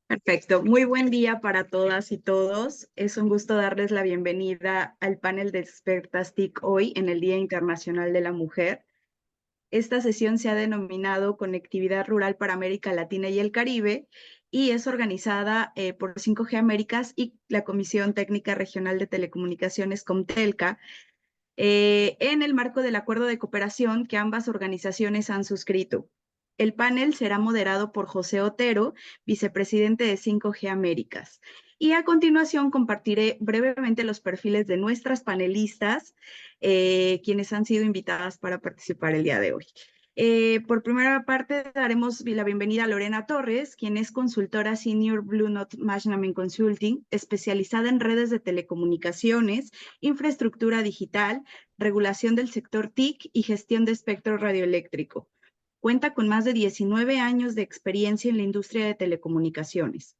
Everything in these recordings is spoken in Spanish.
Perfecto, muy buen día para todas y todos. Es un gusto darles la bienvenida al panel de expertas TIC hoy en el Día Internacional de la Mujer. Esta sesión se ha denominado Conectividad Rural para América Latina y el Caribe y es organizada por 5G Américas y la Comisión Técnica Regional de Telecomunicaciones Comtelca en el marco del acuerdo de cooperación que ambas organizaciones han suscrito. El panel será moderado por José Otero, vicepresidente de 5G Américas. Y a continuación compartiré brevemente los perfiles de nuestras panelistas, quienes han sido invitadas para participar el día de hoy. Por primera parte, daremos la bienvenida a Lorena Torres, quien es consultora Senior Blue Note Management Consulting, especializada en redes de telecomunicaciones, infraestructura digital, regulación del sector TIC y gestión de espectro radioeléctrico. Cuenta con más de 19 años de experiencia en la industria de telecomunicaciones.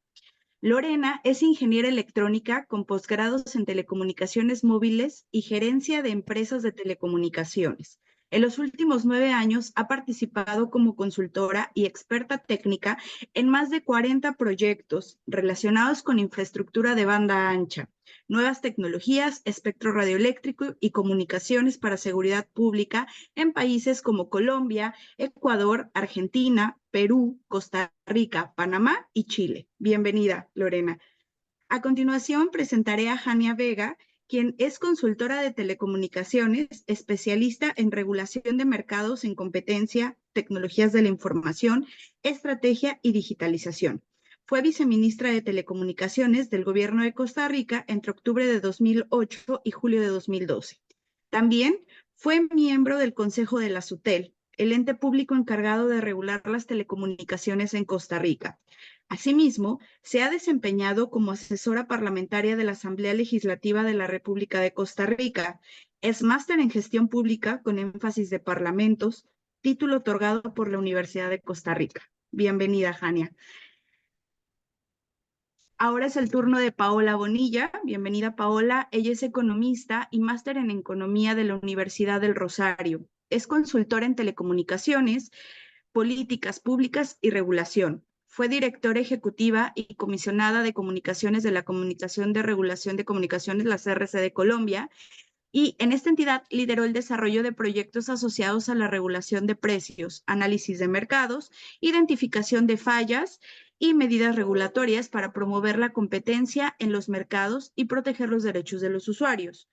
Lorena es ingeniera electrónica con posgrados en telecomunicaciones móviles y gerencia de empresas de telecomunicaciones. En los últimos 9 años ha participado como consultora y experta técnica en más de 40 proyectos relacionados con infraestructura de banda ancha, nuevas tecnologías, espectro radioeléctrico y comunicaciones para seguridad pública en países como Colombia, Ecuador, Argentina, Perú, Costa Rica, Panamá y Chile. Bienvenida, Lorena. A continuación, presentaré a Jania Vega, quien es consultora de telecomunicaciones, especialista en regulación de mercados en competencia, tecnologías de la información, estrategia y digitalización. Fue viceministra de Telecomunicaciones del Gobierno de Costa Rica entre octubre de 2008 y julio de 2012. También fue miembro del Consejo de la SUTEL, el ente público encargado de regular las telecomunicaciones en Costa Rica. Asimismo, se ha desempeñado como asesora parlamentaria de la Asamblea Legislativa de la República de Costa Rica. Es máster en gestión pública con énfasis de parlamentos, título otorgado por la Universidad de Costa Rica. Bienvenida, Jania. Ahora es el turno de Paola Bonilla. Bienvenida, Paola. Ella es economista y máster en economía de la Universidad del Rosario. Es consultora en telecomunicaciones, políticas públicas y regulación. Fue directora ejecutiva y comisionada de comunicaciones de la Comunicación de Regulación de Comunicaciones, la CRC de Colombia, y en esta entidad lideró el desarrollo de proyectos asociados a la regulación de precios, análisis de mercados, identificación de fallas y medidas regulatorias para promover la competencia en los mercados y proteger los derechos de los usuarios.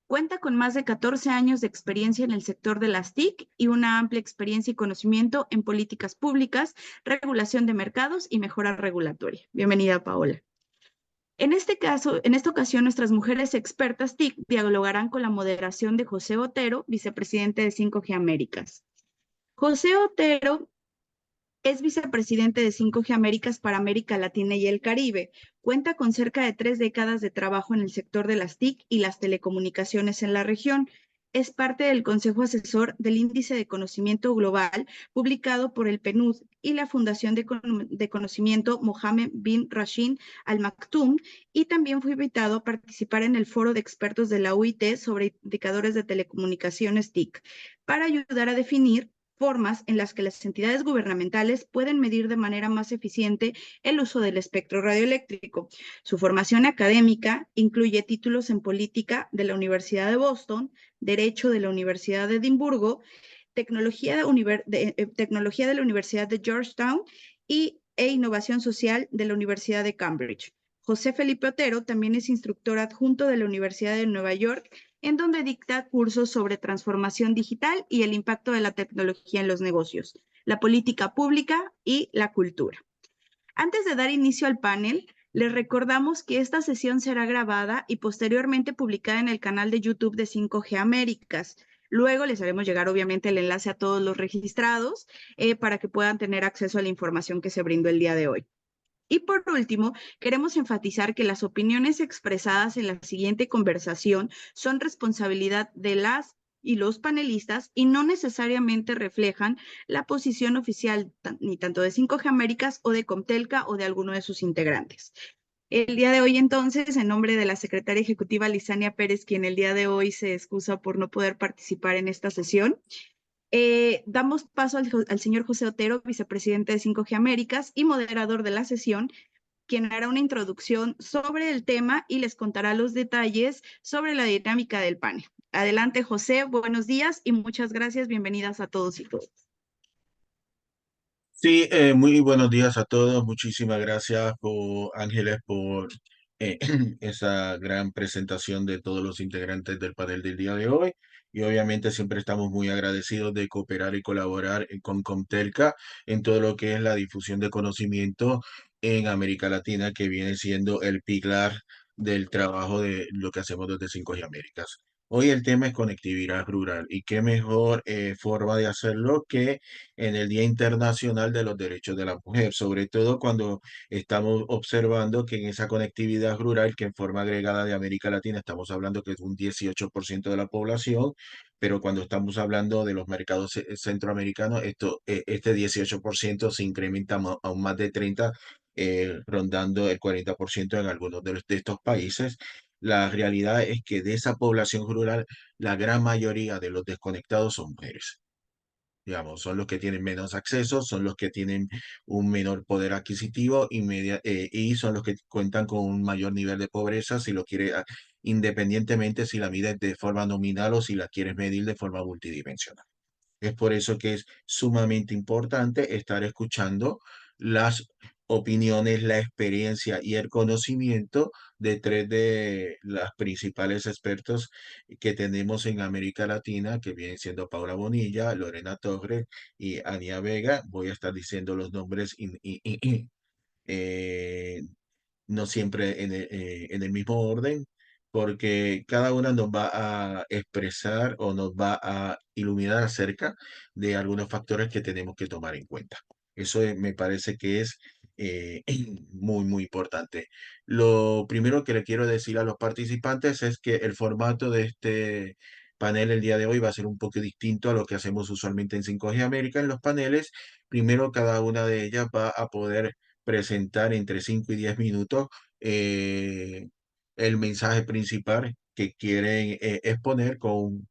Cuenta con más de 14 años de experiencia en el sector de las TIC y una amplia experiencia y conocimiento en políticas públicas, regulación de mercados y mejora regulatoria. Bienvenida, Paola. En esta ocasión, nuestras mujeres expertas TIC dialogarán con la moderación de José Otero, vicepresidente de 5G Américas. José Otero es vicepresidente de 5G Américas para América Latina y el Caribe. Cuenta con cerca de 3 décadas de trabajo en el sector de las TIC y las telecomunicaciones en la región. Es parte del Consejo Asesor del Índice de Conocimiento Global publicado por el PNUD y la Fundación de Conocimiento Mohammed bin Rashid Al Maktoum, y también fue invitado a participar en el foro de expertos de la UIT sobre indicadores de telecomunicaciones TIC para ayudar a definir formas en las que las entidades gubernamentales pueden medir de manera más eficiente el uso del espectro radioeléctrico. Su formación académica incluye títulos en política de la Universidad de Boston, Derecho de la Universidad de Edimburgo, Tecnología de la Universidad de Georgetown e Innovación Social de la Universidad de Cambridge. José Felipe Otero también es instructor adjunto de la Universidad de Nueva York, en donde dicta cursos sobre transformación digital y el impacto de la tecnología en los negocios, la política pública y la cultura. Antes de dar inicio al panel, les recordamos que esta sesión será grabada y posteriormente publicada en el canal de YouTube de 5G Américas. Luego les haremos llegar obviamente el enlace a todos los registrados para que puedan tener acceso a la información que se brindó el día de hoy. Y por último, queremos enfatizar que las opiniones expresadas en la siguiente conversación son responsabilidad de las y los panelistas y no necesariamente reflejan la posición oficial ni tanto de 5G Américas o de Comtelca o de alguno de sus integrantes. El día de hoy, entonces, en nombre de la secretaria ejecutiva Lisania Pérez, quien el día de hoy se excusa por no poder participar en esta sesión, damos paso al señor José Otero, vicepresidente de 5G Américas y moderador de la sesión, quien hará una introducción sobre el tema y les contará los detalles sobre la dinámica del panel. Adelante, José, buenos días y muchas gracias. Bienvenidas a todos y todas. Sí, muy buenos días a todos. Muchísimas gracias Ángeles, por eh, esa gran presentación de todos los integrantes del panel del día de hoy. Y obviamente siempre estamos muy agradecidos de cooperar y colaborar con Comtelca en todo lo que es la difusión de conocimiento en América Latina, que viene siendo el pilar del trabajo de lo que hacemos desde 5G Américas. Hoy el tema es conectividad rural y qué mejor forma de hacerlo que en el Día Internacional de los Derechos de la Mujer, sobre todo cuando estamos observando que en esa conectividad rural, que en forma agregada de América Latina estamos hablando que es un 18% de la población, pero cuando estamos hablando de los mercados centroamericanos, este 18% se incrementa aún más de 30, rondando el 40% en algunos de estos países. La realidad es que de esa población rural, la gran mayoría de los desconectados son mujeres. Digamos, son los que tienen menos acceso, son los que tienen un menor poder adquisitivo y son los que cuentan con un mayor nivel de pobreza, si lo quiere, independientemente si la mides de forma nominal o si la quieres medir de forma multidimensional. Es por eso que es sumamente importante estar escuchando las opiniones, la experiencia y el conocimiento de tres de las principales expertos que tenemos en América Latina, que vienen siendo Paula Bonilla, Lorena Torres y Ania Vega. Voy a estar diciendo los nombres eh, no siempre en el mismo orden, porque cada una nos va a expresar o nos va a iluminar acerca de algunos factores que tenemos que tomar en cuenta. Eso me parece que es muy, muy importante. Lo primero que le quiero decir a los participantes es que el formato de este panel el día de hoy va a ser un poco distinto a lo que hacemos usualmente en 5G América. En los paneles, primero cada una de ellas va a poder presentar entre 5 y 10 minutos eh, el mensaje principal que quieren exponer con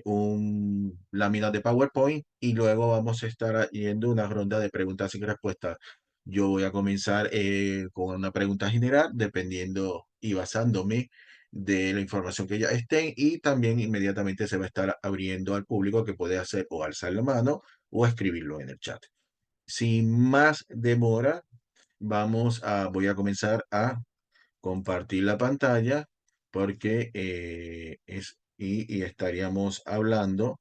un lámina de PowerPoint, y luego vamos a estar yendo una ronda de preguntas y respuestas. Yo voy a comenzar con una pregunta general, dependiendo y basándome de la información que ya estén, y también inmediatamente se va a estar abriendo al público, que puede hacer o alzar la mano o escribirlo en el chat. Sin más demora, voy a comenzar a compartir la pantalla, porque y estaríamos hablando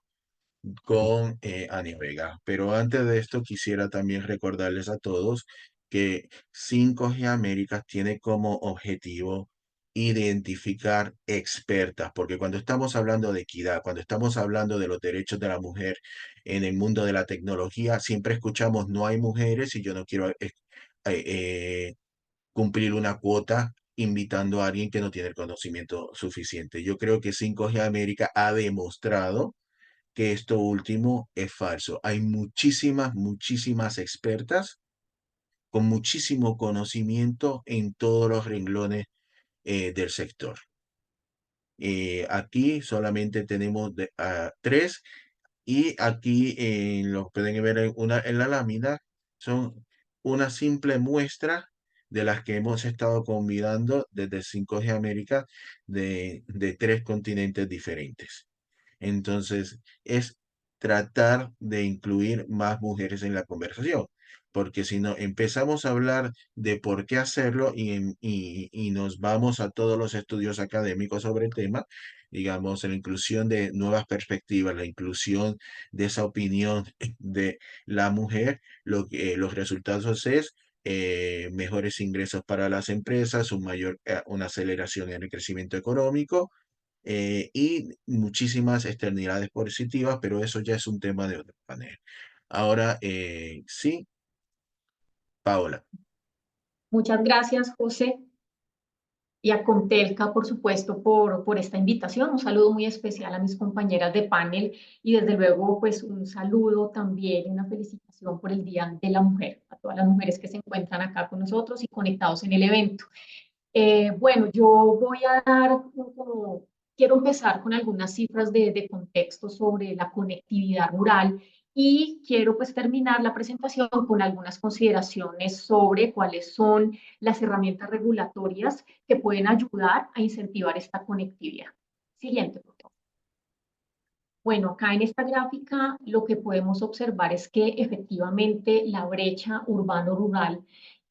con Ania Vega. Pero antes de esto, quisiera también recordarles a todos que 5G Américas tiene como objetivo identificar expertas, porque cuando estamos hablando de equidad, cuando estamos hablando de los derechos de la mujer en el mundo de la tecnología, siempre escuchamos no hay mujeres y yo no quiero cumplir una cuota invitando a alguien que no tiene el conocimiento suficiente. Yo creo que 5G América ha demostrado que esto último es falso. Hay muchísimas, muchísimas expertas con muchísimo conocimiento en todos los renglones del sector. Aquí solamente tenemos tres, y aquí lo pueden ver en la lámina, son una simple muestra de las que hemos estado convidando desde 5G América de tres continentes diferentes. Entonces, es tratar de incluir más mujeres en la conversación, porque si no, empezamos a hablar de por qué hacerlo y nos vamos a todos los estudios académicos sobre el tema, digamos, la inclusión de nuevas perspectivas, la inclusión de esa opinión de la mujer, los resultados es mejores ingresos para las empresas, una aceleración en el crecimiento económico, y muchísimas externalidades positivas, pero eso ya es un tema de otro panel. Ahora, sí, Paola. Muchas gracias, José, y a Contelca, por supuesto, por esta invitación. Un saludo muy especial a mis compañeras de panel y desde luego, pues un saludo también y una felicitación por el Día de la Mujer, a todas las mujeres que se encuentran acá con nosotros y conectados en el evento. Bueno, yo voy a dar quiero empezar con algunas cifras de contexto sobre la conectividad rural Y quiero pues terminar la presentación con algunas consideraciones sobre cuáles son las herramientas regulatorias que pueden ayudar a incentivar esta conectividad. Siguiente, por favor. Bueno, acá en esta gráfica lo que podemos observar es que efectivamente la brecha urbano-rural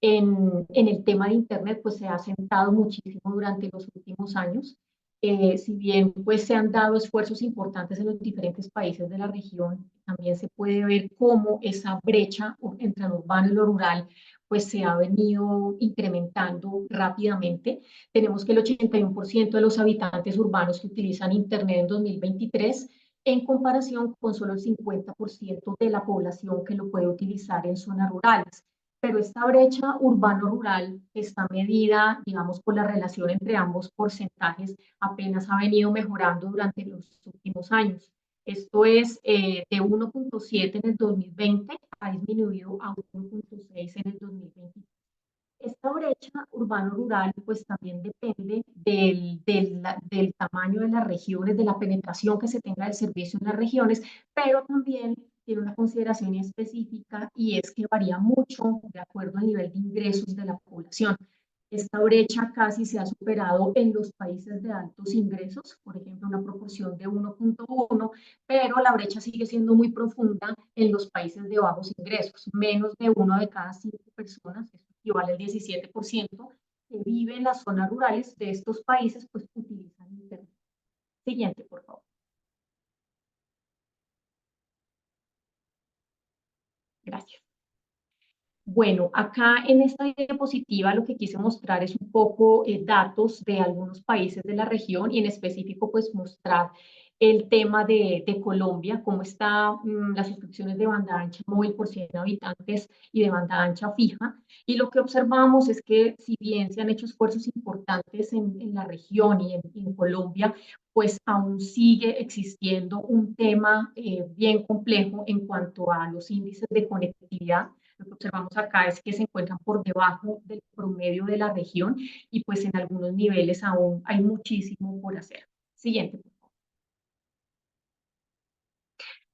en el tema de Internet pues se ha asentado muchísimo durante los últimos años. Si bien pues se han dado esfuerzos importantes en los diferentes países de la región, también se puede ver cómo esa brecha entre lo urbano y lo rural pues se ha venido incrementando rápidamente. Tenemos que el 81% de los habitantes urbanos que utilizan Internet en 2023 en comparación con solo el 50% de la población que lo puede utilizar en zonas rurales. Pero esta brecha urbano-rural está medida, digamos, por la relación entre ambos porcentajes, apenas ha venido mejorando durante los últimos años. Esto es de 1.7 en el 2020, ha disminuido a 1.6 en el 2023. Esta brecha urbano-rural pues también depende del tamaño de las regiones, de la penetración que se tenga del servicio en las regiones, pero también tiene una consideración específica y es que varía mucho de acuerdo al nivel de ingresos de la población. Esta brecha casi se ha superado en los países de altos ingresos, por ejemplo, una proporción de 1.1, pero la brecha sigue siendo muy profunda en los países de bajos ingresos. Menos de 1 de cada 5 personas, esto equivale al 17%, que vive en las zonas rurales de estos países, pues utilizan Internet. Siguiente, por favor. Gracias. Bueno, acá en esta diapositiva lo que quise mostrar es un poco datos de algunos países de la región y en específico pues mostrar el tema de Colombia, cómo están las suscripciones de banda ancha móvil por 100 habitantes y de banda ancha fija. Y lo que observamos es que si bien se han hecho esfuerzos importantes en la región y en Colombia, pues aún sigue existiendo un tema bien complejo en cuanto a los índices de conectividad. Lo que observamos acá es que se encuentran por debajo del promedio de la región y pues en algunos niveles aún hay muchísimo por hacer. Siguiente, por favor.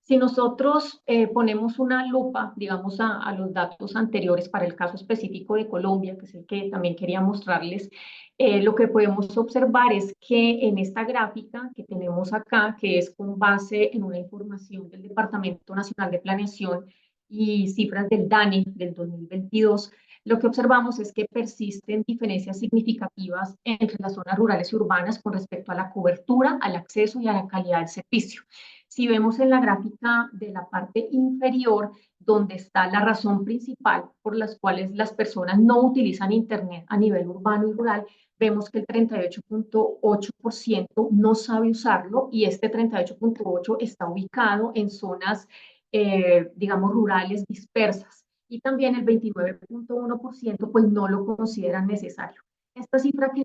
Si nosotros ponemos una lupa, digamos, a los datos anteriores para el caso específico de Colombia, que es el que también quería mostrarles, lo que podemos observar es que en esta gráfica que tenemos acá, que es con base en una información del Departamento Nacional de Planeación y cifras del DANE del 2022, lo que observamos es que persisten diferencias significativas entre las zonas rurales y urbanas con respecto a la cobertura, al acceso y a la calidad del servicio. Si vemos en la gráfica de la parte inferior, donde está la razón principal por las cuales las personas no utilizan Internet a nivel urbano y rural, vemos que el 38.8% no sabe usarlo y este 38.8% está ubicado en zonas, digamos, rurales dispersas. Y también el 29.1% pues no lo consideran necesario. Esta cifra que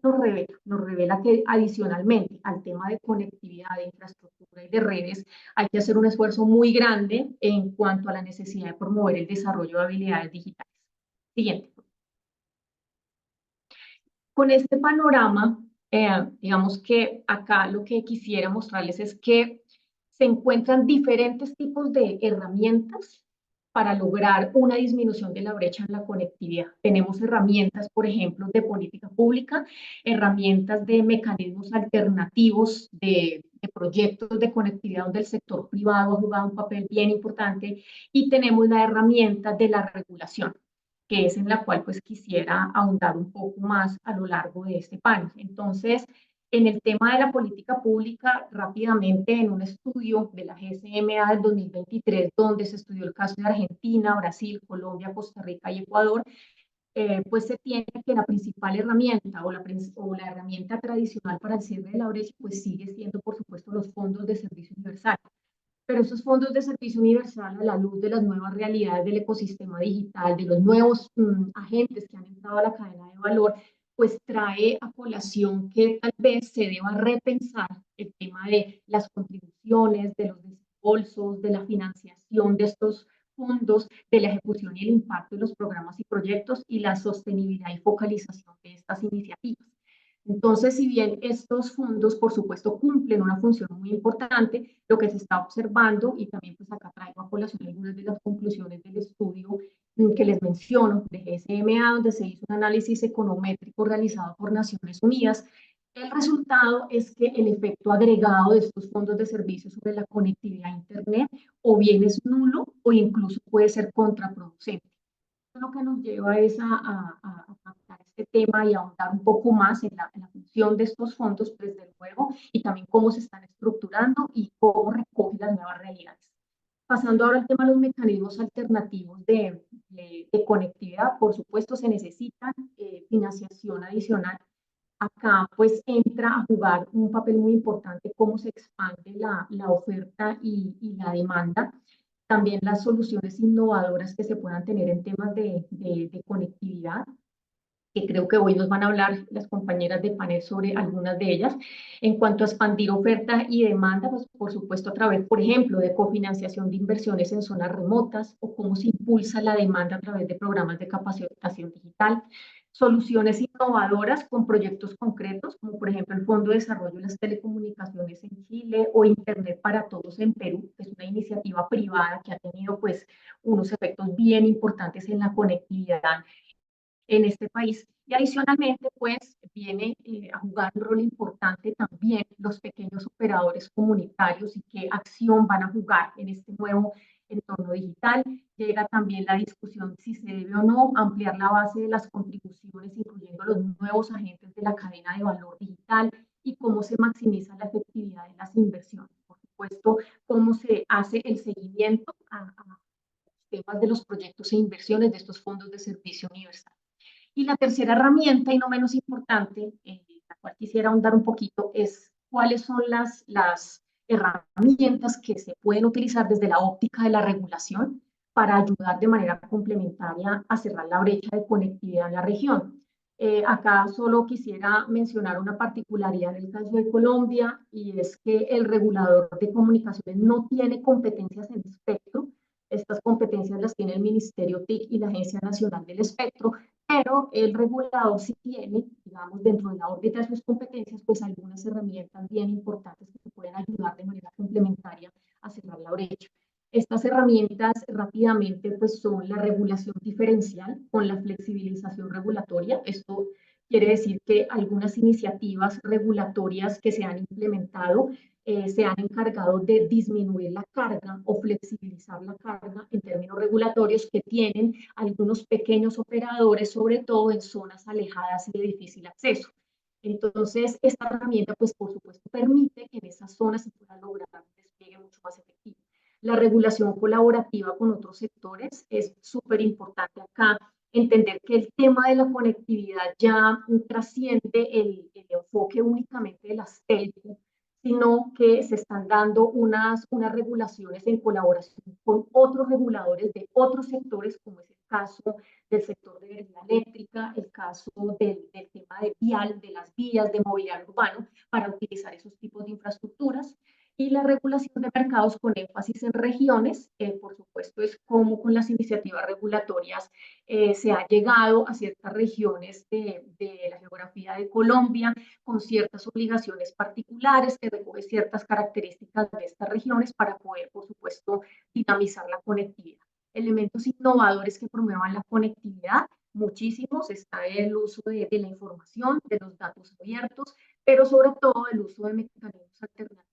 nos revela que adicionalmente al tema de conectividad, de infraestructura y de redes, hay que hacer un esfuerzo muy grande en cuanto a la necesidad de promover el desarrollo de habilidades digitales. Siguiente. Con este panorama, digamos que acá lo que quisiera mostrarles es que se encuentran diferentes tipos de herramientas para lograr una disminución de la brecha en la conectividad. Tenemos herramientas, por ejemplo, de política pública, herramientas de mecanismos alternativos de proyectos de conectividad donde el sector privado ha jugado un papel bien importante y tenemos la herramienta de la regulación, que es en la cual pues quisiera ahondar un poco más a lo largo de este panel. Entonces, en el tema de la política pública, rápidamente en un estudio de la GSMA del 2023, donde se estudió el caso de Argentina, Brasil, Colombia, Costa Rica y Ecuador, pues se tiene que la principal herramienta o la herramienta tradicional para el cierre de la brecha, pues sigue siendo, por supuesto, los fondos de servicio universal. Pero esos fondos de servicio universal, a la luz de las nuevas realidades del ecosistema digital, de los nuevos agentes que han entrado a la cadena de valor, pues trae a colación que tal vez se deba repensar el tema de las contribuciones, de los desembolsos, de la financiación de estos fondos, de la ejecución y el impacto de los programas y proyectos y la sostenibilidad y focalización de estas iniciativas. Entonces, si bien estos fondos, por supuesto, cumplen una función muy importante, lo que se está observando, y también pues acá traigo a colación algunas de las conclusiones del estudio que les menciono, de GSMA, donde se hizo un análisis econométrico realizado por Naciones Unidas, el resultado es que el efecto agregado de estos fondos de servicios sobre la conectividad a Internet o bien es nulo o incluso puede ser contraproducente. Lo que nos lleva es a tratar este tema y a ahondar un poco más en la función de estos fondos, pues, desde luego, y también cómo se están estructurando y cómo recogen las nuevas realidades. Pasando ahora al tema de los mecanismos alternativos de conectividad, por supuesto se necesita financiación adicional. Acá pues entra a jugar un papel muy importante cómo se expande la oferta y la demanda, también las soluciones innovadoras que se puedan tener en temas de conectividad, que creo que hoy nos van a hablar las compañeras de panel sobre algunas de ellas. En cuanto a expandir oferta y demanda, pues por supuesto a través, por ejemplo, de cofinanciación de inversiones en zonas remotas o cómo se impulsa la demanda a través de programas de capacitación digital. Soluciones innovadoras con proyectos concretos, como por ejemplo el Fondo de Desarrollo de las Telecomunicaciones en Chile o Internet para Todos en Perú, que es una iniciativa privada que ha tenido pues unos efectos bien importantes en la conectividad en este país. Y adicionalmente, pues, viene a jugar un rol importante también los pequeños operadores comunitarios y qué acción van a jugar en este nuevo entorno digital. Llega también la discusión si se debe o no ampliar la base de las contribuciones, incluyendo los nuevos agentes de la cadena de valor digital y cómo se maximiza la efectividad de las inversiones. Por supuesto, cómo se hace el seguimiento a temas de los proyectos e inversiones de estos fondos de servicio universal. Y la tercera herramienta, y no menos importante, la cual quisiera ahondar un poquito, es cuáles son las herramientas que se pueden utilizar desde la óptica de la regulación para ayudar de manera complementaria a cerrar la brecha de conectividad en la región. Acá solo quisiera mencionar una particularidad en el caso de Colombia, y es que el regulador de comunicaciones no tiene competencias en espectro. Estas competencias las tiene el Ministerio TIC y la Agencia Nacional del Espectro, pero el regulador sí tiene, digamos, dentro de la órbita de sus competencias, pues algunas herramientas bien importantes que pueden ayudar de manera complementaria a cerrar la brecha. Estas herramientas rápidamente pues son la regulación diferencial con la flexibilización regulatoria. Esto quiere decir que algunas iniciativas regulatorias que se han implementado se han encargado de disminuir la carga o flexibilizar la carga en términos regulatorios que tienen algunos pequeños operadores, sobre todo en zonas alejadas y de difícil acceso. Entonces, esta herramienta, pues por supuesto, permite que en esas zonas se pueda lograr un despliegue mucho más efectivo. La regulación colaborativa con otros sectores es súper importante acá. Entender que el tema de la conectividad ya trasciende el enfoque únicamente de las telcos, sino que se están dando unas regulaciones en colaboración con otros reguladores de otros sectores, como es el caso del sector de energía eléctrica, el caso del tema de vial, de las vías, de movilidad urbano, para utilizar esos tipos de infraestructuras. Y la regulación de mercados con énfasis en regiones, por supuesto, es como con las iniciativas regulatorias se ha llegado a ciertas regiones de la geografía de Colombia, con ciertas obligaciones particulares que recoge ciertas características de estas regiones para poder, por supuesto, dinamizar la conectividad. Elementos innovadores que promuevan la conectividad, muchísimos, está el uso de la información, de los datos abiertos, pero sobre todo el uso de mecanismos alternativos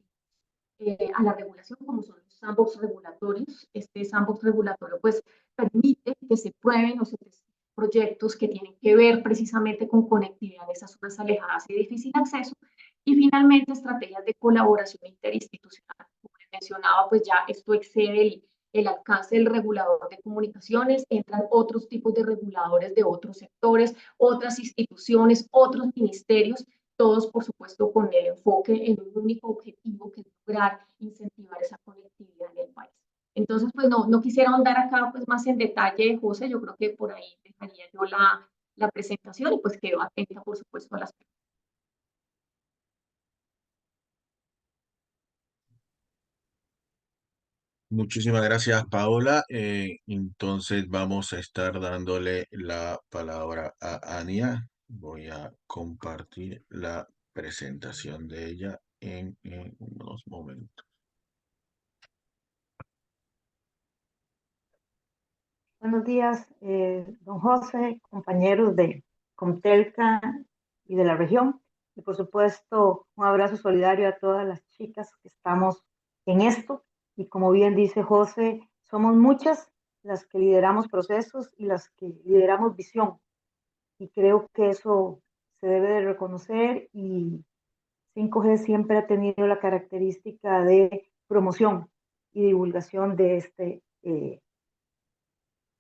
a la regulación, como son los sandbox regulatorios. Este sandbox regulatorio pues permite que se prueben o se testen proyectos que tienen que ver precisamente con conectividad en esas zonas alejadas y de difícil acceso. Y finalmente, estrategias de colaboración interinstitucional. Como les mencionaba, pues ya esto excede el alcance del regulador de comunicaciones, entran otros tipos de reguladores de otros sectores, otras instituciones, otros ministerios, todos, por supuesto, con el enfoque en un único objetivo, que es lograr incentivar esa conectividad en el país. Entonces, pues no quisiera ahondar acá pues, más en detalle, José, yo creo que por ahí dejaría yo la presentación y pues quedo atenta, por supuesto, a las preguntas. Muchísimas gracias, Paola. Entonces vamos a estar dándole la palabra a Ania. Voy a compartir la presentación de ella en unos momentos. Buenos días, don José, compañeros de Comtelca y de la región. Y por supuesto, un abrazo solidario a todas las chicas que estamos en esto. Y como bien dice José, somos muchas las que lideramos procesos y las que lideramos visión. Y creo que eso se debe de reconocer y 5G siempre ha tenido la característica de promoción y divulgación de este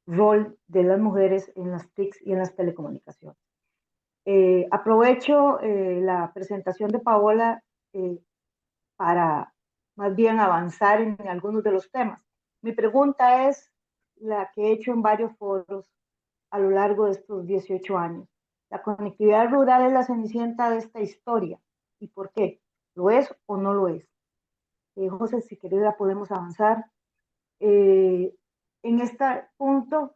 rol de las mujeres en las TICs y en las telecomunicaciones. Aprovecho la presentación de Paola eh, para más bien avanzar en algunos de los temas. Mi pregunta es la que he hecho en varios foros a lo largo de estos 18 años. ¿La conectividad rural es la cenicienta de esta historia? ¿Y por qué? ¿Lo es o no lo es? José, si querés, la podemos avanzar. En este punto,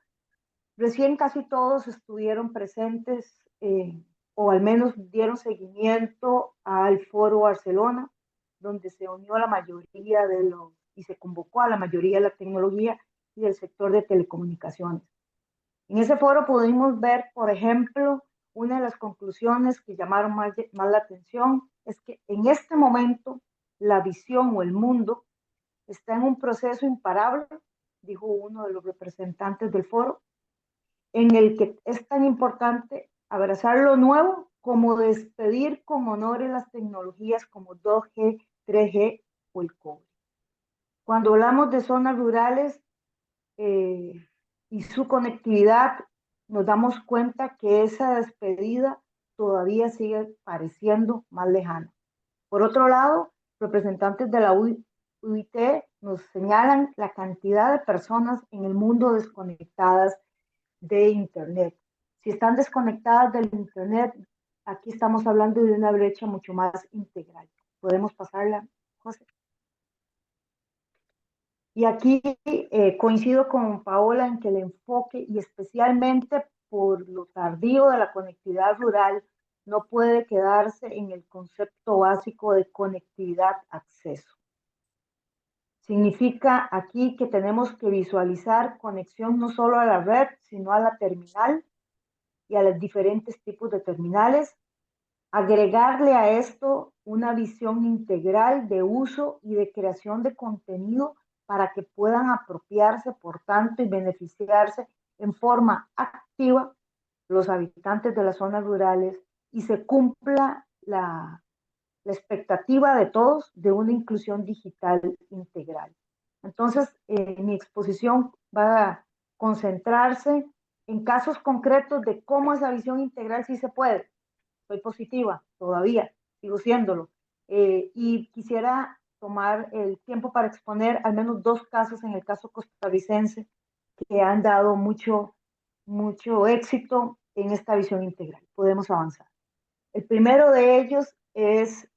recién casi todos estuvieron presentes o al menos dieron seguimiento al Foro Barcelona, donde se unió a la mayoría de los y se convocó a la mayoría de la tecnología y del sector de telecomunicaciones. En ese foro pudimos ver, por ejemplo, una de las conclusiones que llamaron más la atención es que en este momento la visión o el mundo está en un proceso imparable, dijo uno de los representantes del foro, en el que es tan importante abrazar lo nuevo como despedir con honores las tecnologías como 2G, 3G o el cobre. Cuando hablamos de zonas rurales y su conectividad, nos damos cuenta que esa despedida todavía sigue pareciendo más lejana. Por otro lado, representantes de la UIT nos señalan la cantidad de personas en el mundo desconectadas de Internet. Si están desconectadas del Internet, aquí estamos hablando de una brecha mucho más integral. ¿Podemos pasarla, José? Y aquí coincido con Paola en que el enfoque, y especialmente por lo tardío de la conectividad rural, no puede quedarse en el concepto básico de conectividad-acceso. Significa aquí que tenemos que visualizar conexión no solo a la red, sino a la terminal y a los diferentes tipos de terminales, agregarle a esto una visión integral de uso y de creación de contenido para que puedan apropiarse, por tanto, y beneficiarse en forma activa los habitantes de las zonas rurales y se cumpla la expectativa de todos de una inclusión digital integral. Entonces, mi exposición va a concentrarse en casos concretos de cómo esa visión integral sí se puede. Soy positiva todavía, sigo siéndolo. Y quisiera tomar el tiempo para exponer al menos dos casos en el caso costarricense que han dado mucho éxito en esta visión integral. Podemos avanzar. El primero de ellos es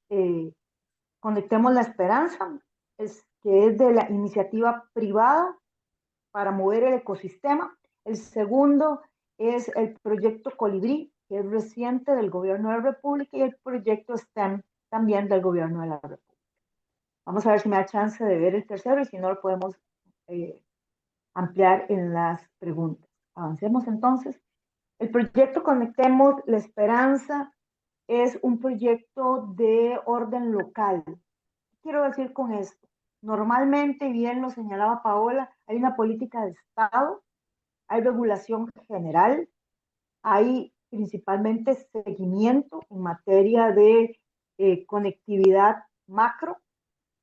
Conectemos la Esperanza, que es de la iniciativa privada para mover el ecosistema. El segundo es el proyecto Colibrí, que es reciente del gobierno de la República, y el proyecto STEM también del gobierno de la República. Vamos a ver si me da chance de ver el tercero y si no lo podemos ampliar en las preguntas. Avancemos entonces. El proyecto Conectemos la Esperanza es un proyecto de orden local. ¿Qué quiero decir con esto? Normalmente, bien lo señalaba Paola, hay una política de Estado, hay regulación general, hay principalmente seguimiento en materia de conectividad macro,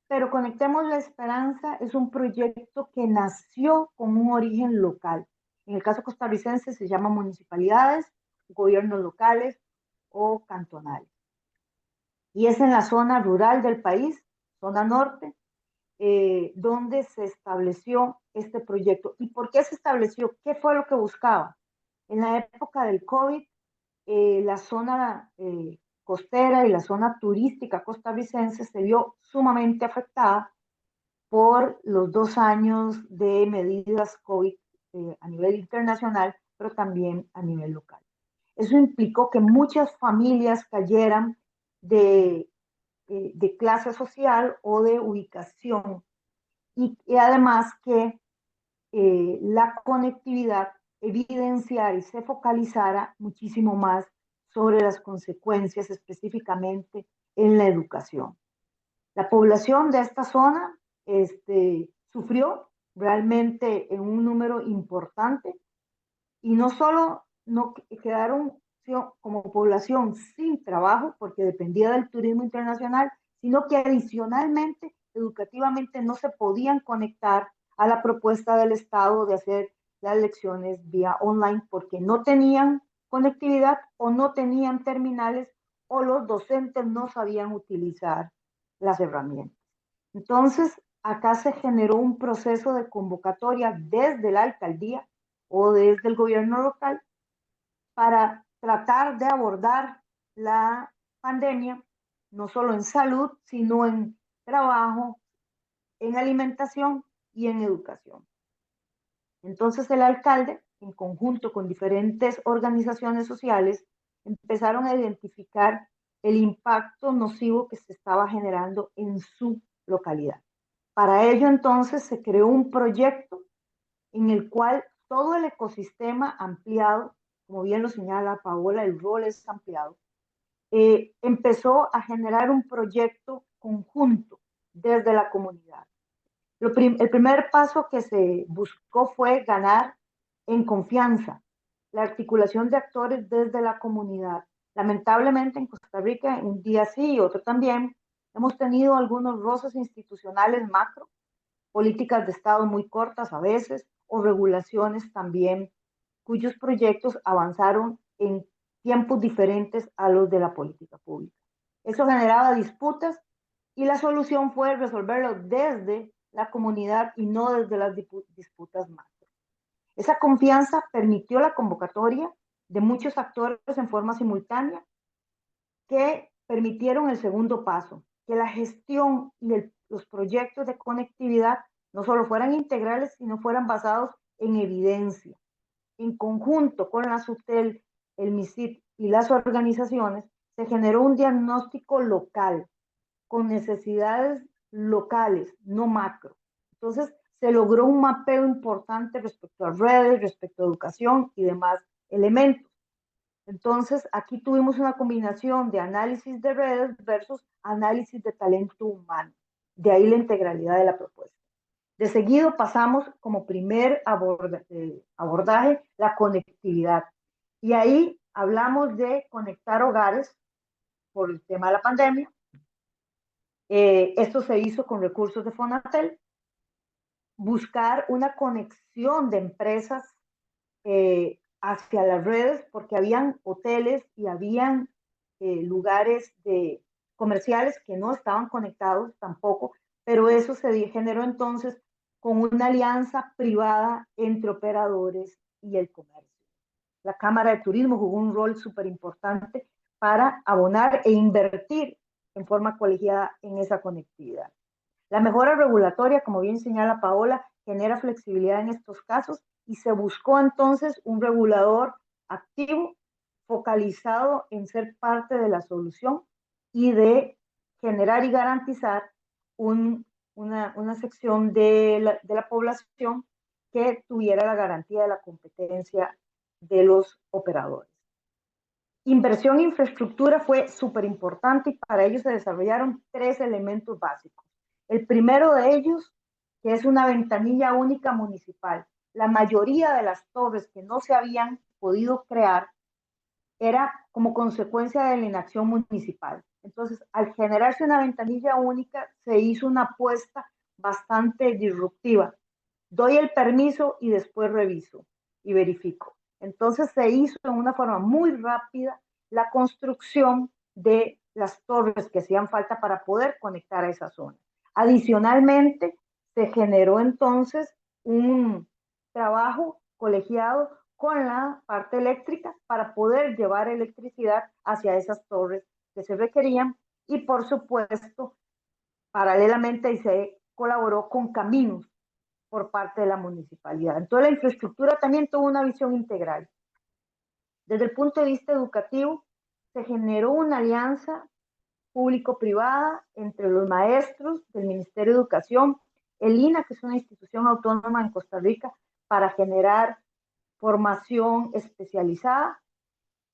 pero Conectemos la Esperanza es un proyecto que nació con un origen local. En el caso costarricense se llama municipalidades, gobiernos locales o cantonales. Y es en la zona rural del país, zona norte, donde se estableció este proyecto. ¿Y por qué se estableció? ¿Qué fue lo que buscaba? En la época del COVID, la zona costera y la zona turística costarricense se vio sumamente afectada por los 2 años de medidas COVID a nivel internacional, pero también a nivel local. Eso implicó que muchas familias cayeran de clase social o de ubicación y además que la conectividad evidenciara y se focalizara muchísimo más sobre las consecuencias específicamente en la educación. La población de esta zona sufrió realmente en un número importante y no solo no quedaron como población sin trabajo porque dependía del turismo internacional, sino que adicionalmente, educativamente, no se podían conectar a la propuesta del Estado de hacer las lecciones vía online porque no tenían conectividad o no tenían terminales o los docentes no sabían utilizar las herramientas. Entonces, acá se generó un proceso de convocatoria desde la alcaldía o desde el gobierno local para tratar de abordar la pandemia, no solo en salud, sino en trabajo, en alimentación y en educación. Entonces el alcalde, en conjunto con diferentes organizaciones sociales, empezaron a identificar el impacto nocivo que se estaba generando en su localidad. Para ello entonces se creó un proyecto en el cual todo el ecosistema ampliado, como bien lo señala Paola, el rol es ampliado, empezó a generar un proyecto conjunto desde la comunidad. El primer paso que se buscó fue ganar en confianza, la articulación de actores desde la comunidad. Lamentablemente en Costa Rica, un día sí y otro también, hemos tenido algunos roces institucionales macro, políticas de Estado muy cortas a veces, o regulaciones también, cuyos proyectos avanzaron en tiempos diferentes a los de la política pública. Eso generaba disputas y la solución fue resolverlo desde la comunidad y no desde las disputas macro. Esa confianza permitió la convocatoria de muchos actores en forma simultánea que permitieron el segundo paso, que la gestión y los proyectos de conectividad no solo fueran integrales, sino fueran basados en evidencia. En conjunto con la SUTEL, el MISIT y las organizaciones, se generó un diagnóstico local, con necesidades locales, no macro. Entonces, se logró un mapeo importante respecto a redes, respecto a educación y demás elementos. Entonces, aquí tuvimos una combinación de análisis de redes versus análisis de talento humano. De ahí la integralidad de la propuesta. De seguido pasamos como primer abordaje la conectividad. Y ahí hablamos de conectar hogares por el tema de la pandemia. Esto se hizo con recursos de Fonatel. Buscar una conexión de empresas hacia las redes, porque habían hoteles y habían lugares comerciales que no estaban conectados tampoco, pero eso se generó entonces con una alianza privada entre operadores y el comercio. La Cámara de Turismo jugó un rol súper importante para abonar e invertir en forma colegiada en esa conectividad. La mejora regulatoria, como bien señala Paola, genera flexibilidad en estos casos y se buscó entonces un regulador activo, focalizado en ser parte de la solución y de generar y garantizar una sección de la población que tuviera la garantía de la competencia de los operadores. Inversión en infraestructura fue súper importante y para ello se desarrollaron 3 elementos básicos. El primero de ellos, que es una ventanilla única municipal. La mayoría de las torres que no se habían podido crear era como consecuencia de la inacción municipal. Entonces, al generarse una ventanilla única, se hizo una apuesta bastante disruptiva. Doy el permiso y después reviso y verifico. Entonces se hizo de una forma muy rápida la construcción de las torres que hacían falta para poder conectar a esa zona. Adicionalmente, se generó entonces un trabajo colegiado con la parte eléctrica para poder llevar electricidad hacia esas torres que se requerían y por supuesto, paralelamente se colaboró con caminos por parte de la municipalidad. Entonces la infraestructura también tuvo una visión integral. Desde el punto de vista educativo, se generó una alianza público-privada entre los maestros del Ministerio de Educación, el INA, que es una institución autónoma en Costa Rica, para generar formación especializada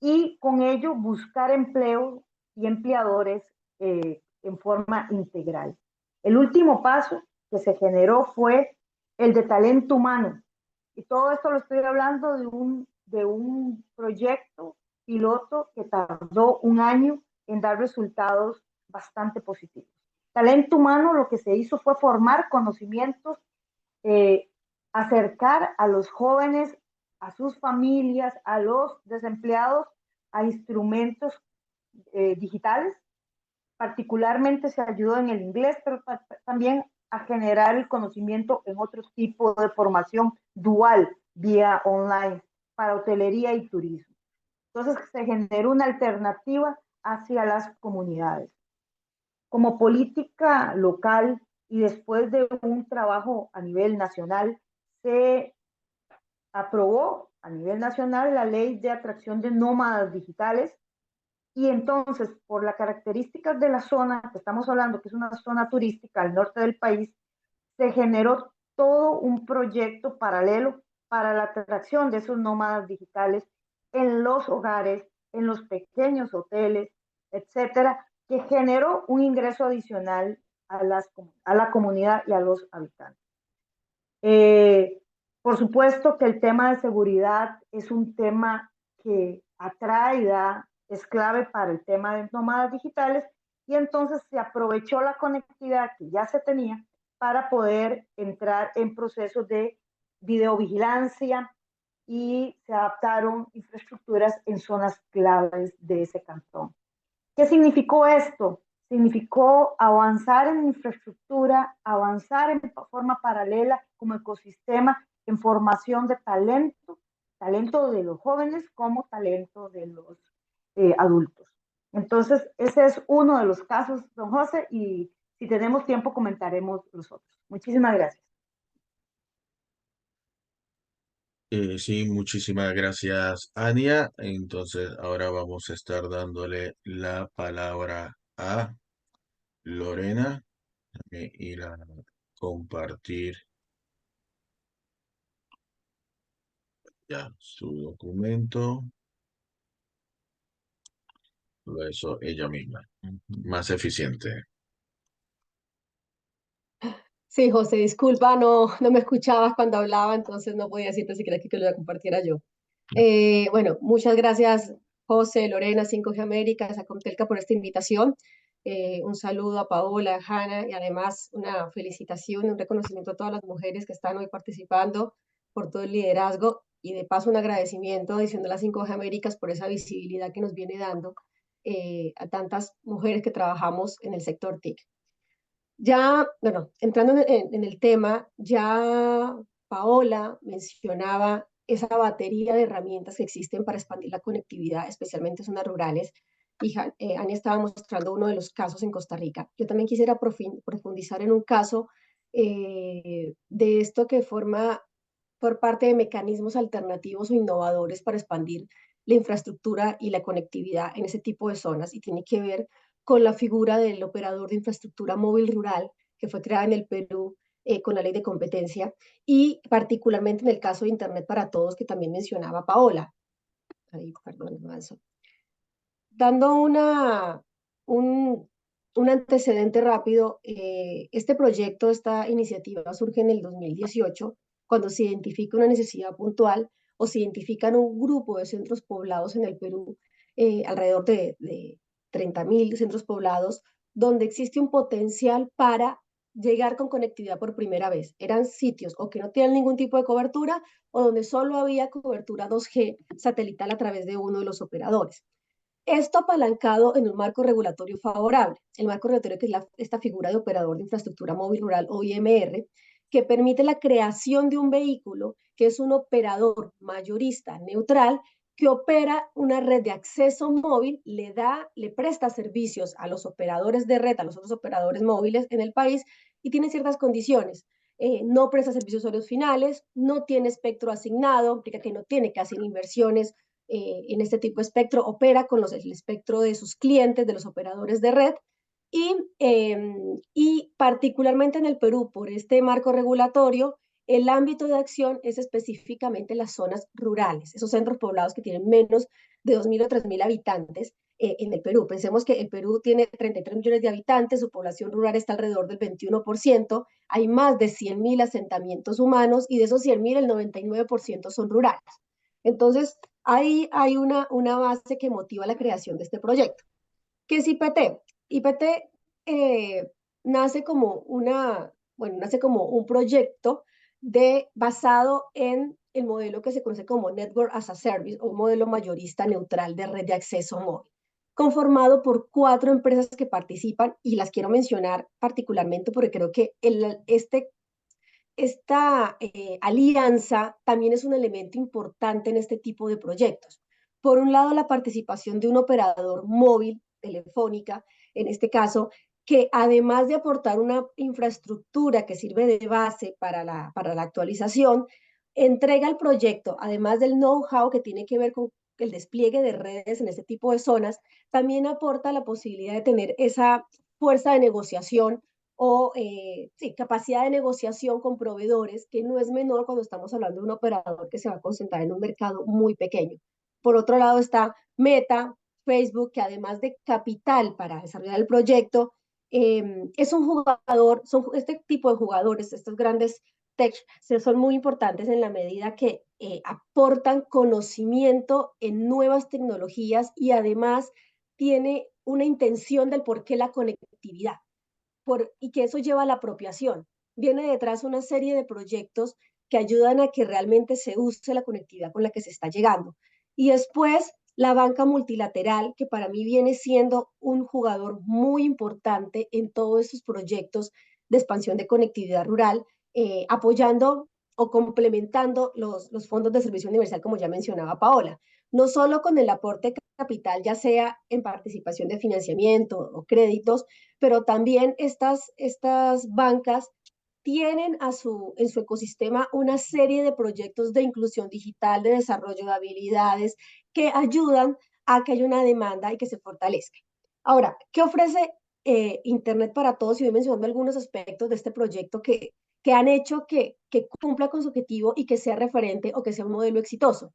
y con ello buscar empleo y empleadores en forma integral. El último paso que se generó fue el de talento humano. Y todo esto lo estoy hablando de un proyecto piloto que tardó un año en dar resultados bastante positivos. Talento humano, lo que se hizo fue formar conocimientos, acercar a los jóvenes, a sus familias, a los desempleados, a instrumentos digitales. Particularmente se ayudó en el inglés, pero también a generar el conocimiento en otros tipos de formación dual vía online para hotelería y turismo. Entonces se generó una alternativa hacia las comunidades. Como política local y después de un trabajo a nivel nacional, se aprobó a nivel nacional la ley de atracción de nómadas digitales. Y entonces, por las características de la zona que estamos hablando, que es una zona turística al norte del país, se generó todo un proyecto paralelo para la atracción de esos nómadas digitales en los hogares, en los pequeños hoteles, etcétera, que generó un ingreso adicional a la comunidad y a los habitantes. Por supuesto que el tema de seguridad es un tema que atrae, es clave para el tema de nómadas digitales, y entonces se aprovechó la conectividad que ya se tenía para poder entrar en procesos de videovigilancia y se adaptaron infraestructuras en zonas claves de ese cantón. ¿Qué significó esto? Significó avanzar en infraestructura, avanzar en forma paralela como ecosistema en formación de talento, talento de los jóvenes como talento de los adultos. Entonces, ese es uno de los casos, don José, y si tenemos tiempo comentaremos los otros. Muchísimas gracias. Sí, muchísimas gracias, Ania. Entonces, ahora vamos a estar dándole la palabra a Lorena. Déjame ir a compartir ya su documento. Lo hizo ella misma. Más eficiente. Sí, José, disculpa, no me escuchabas cuando hablaba, entonces no podía decirte siquiera que lo compartiera yo. Bueno, muchas gracias, José, Lorena, 5G Américas, a Comtelca por esta invitación. Un saludo a Paola, a Hanna, y además una felicitación y un reconocimiento a todas las mujeres que están hoy participando por todo el liderazgo, y de paso un agradecimiento diciendo a las 5G Américas por esa visibilidad que nos viene dando a tantas mujeres que trabajamos en el sector TIC. Ya, bueno, entrando en el tema, ya Paola mencionaba esa batería de herramientas que existen para expandir la conectividad, especialmente en zonas rurales, y Ani estaba mostrando uno de los casos en Costa Rica. Yo también quisiera profundizar en un caso de esto que forma por parte de mecanismos alternativos o innovadores para expandir la infraestructura y la conectividad en ese tipo de zonas, y tiene que ver con la figura del operador de infraestructura móvil rural que fue creada en el Perú con la ley de competencia, y particularmente en el caso de Internet para Todos que también mencionaba Paola. Ahí, perdón, avanzo. Dando un antecedente rápido, este proyecto, esta iniciativa surge en el 2018, cuando se identifica una necesidad puntual o se identifican un grupo de centros poblados en el Perú, alrededor de 30.000 centros poblados, donde existe un potencial para llegar con conectividad por primera vez. Eran sitios o que no tienen ningún tipo de cobertura o donde solo había cobertura 2G satelital a través de uno de los operadores. Esto apalancado en un marco regulatorio favorable. El marco regulatorio, que es esta figura de operador de infraestructura móvil rural o IMR, que permite la creación de un vehículo que es un operador mayorista neutral que opera una red de acceso móvil, le presta servicios a los operadores de red, a los otros operadores móviles en el país, y tiene ciertas condiciones. No presta servicios a usuarios finales, no tiene espectro asignado, implica que no tiene que hacer inversiones en este tipo de espectro, opera con el espectro de sus clientes, de los operadores de red, y particularmente en el Perú, por este marco regulatorio, el ámbito de acción es específicamente las zonas rurales, esos centros poblados que tienen menos de 2.000 o 3.000 habitantes en el Perú. Pensemos que el Perú tiene 33 millones de habitantes, su población rural está alrededor del 21%, hay más de 100.000 asentamientos humanos y de esos 100.000 el 99% son rurales. Entonces, ahí hay una base que motiva la creación de este proyecto. ¿Qué es IPT? IPT nace como un proyecto basado en el modelo que se conoce como Network as a Service, o un modelo mayorista neutral de red de acceso móvil, conformado por 4 empresas que participan, y las quiero mencionar particularmente porque creo que esta alianza también es un elemento importante en este tipo de proyectos. Por un lado, la participación de un operador móvil, telefónica, en este caso, que además de aportar una infraestructura que sirve de base para la actualización, entrega el proyecto, además del know-how que tiene que ver con el despliegue de redes en este tipo de zonas, también aporta la posibilidad de tener esa fuerza de negociación o capacidad de negociación con proveedores, que no es menor cuando estamos hablando de un operador que se va a concentrar en un mercado muy pequeño. Por otro lado está Meta, Facebook, que además de capital para desarrollar el proyecto, es un jugador, este tipo de jugadores, estos grandes tech, son muy importantes en la medida que aportan conocimiento en nuevas tecnologías y además tiene una intención del por qué la conectividad. Y que eso lleva a la apropiación. Viene detrás una serie de proyectos que ayudan a que realmente se use la conectividad con la que se está llegando. Y después la banca multilateral, que para mí viene siendo un jugador muy importante en todos estos proyectos de expansión de conectividad rural, apoyando o complementando los fondos de servicio universal, como ya mencionaba Paola, no solo con el aporte capital, ya sea en participación de financiamiento o créditos, pero también estas bancas tienen en su ecosistema una serie de proyectos de inclusión digital, de desarrollo de habilidades, que ayudan a que haya una demanda y que se fortalezca. Ahora, ¿qué ofrece Internet para Todos? Y voy mencionando algunos aspectos de este proyecto que han hecho que cumpla con su objetivo y que sea referente o que sea un modelo exitoso.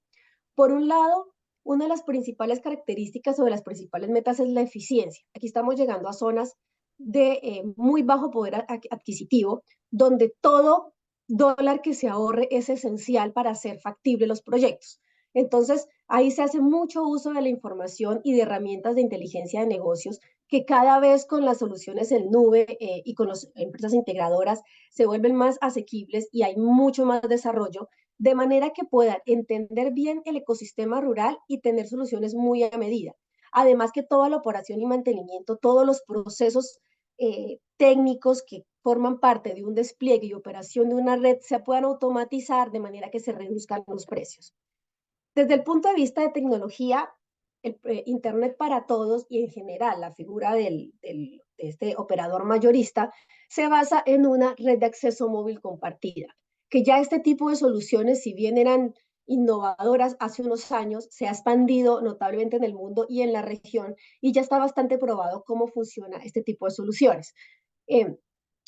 Por un lado, una de las principales características o de las principales metas es la eficiencia. Aquí estamos llegando a zonas de muy bajo poder adquisitivo, donde todo dólar que se ahorre es esencial para hacer factibles los proyectos. Entonces, ahí se hace mucho uso de la información y de herramientas de inteligencia de negocios que cada vez con las soluciones en nube y con las empresas integradoras se vuelven más asequibles y hay mucho más desarrollo, de manera que puedan entender bien el ecosistema rural y tener soluciones muy a medida. Además que toda la operación y mantenimiento, todos los procesos técnicos que forman parte de un despliegue y operación de una red se puedan automatizar de manera que se reduzcan los precios. Desde el punto de vista de tecnología, Internet para Todos y en general la figura de este operador mayorista se basa en una red de acceso móvil compartida, que ya este tipo de soluciones, si bien eran innovadoras hace unos años, se ha expandido notablemente en el mundo y en la región y ya está bastante probado cómo funciona este tipo de soluciones.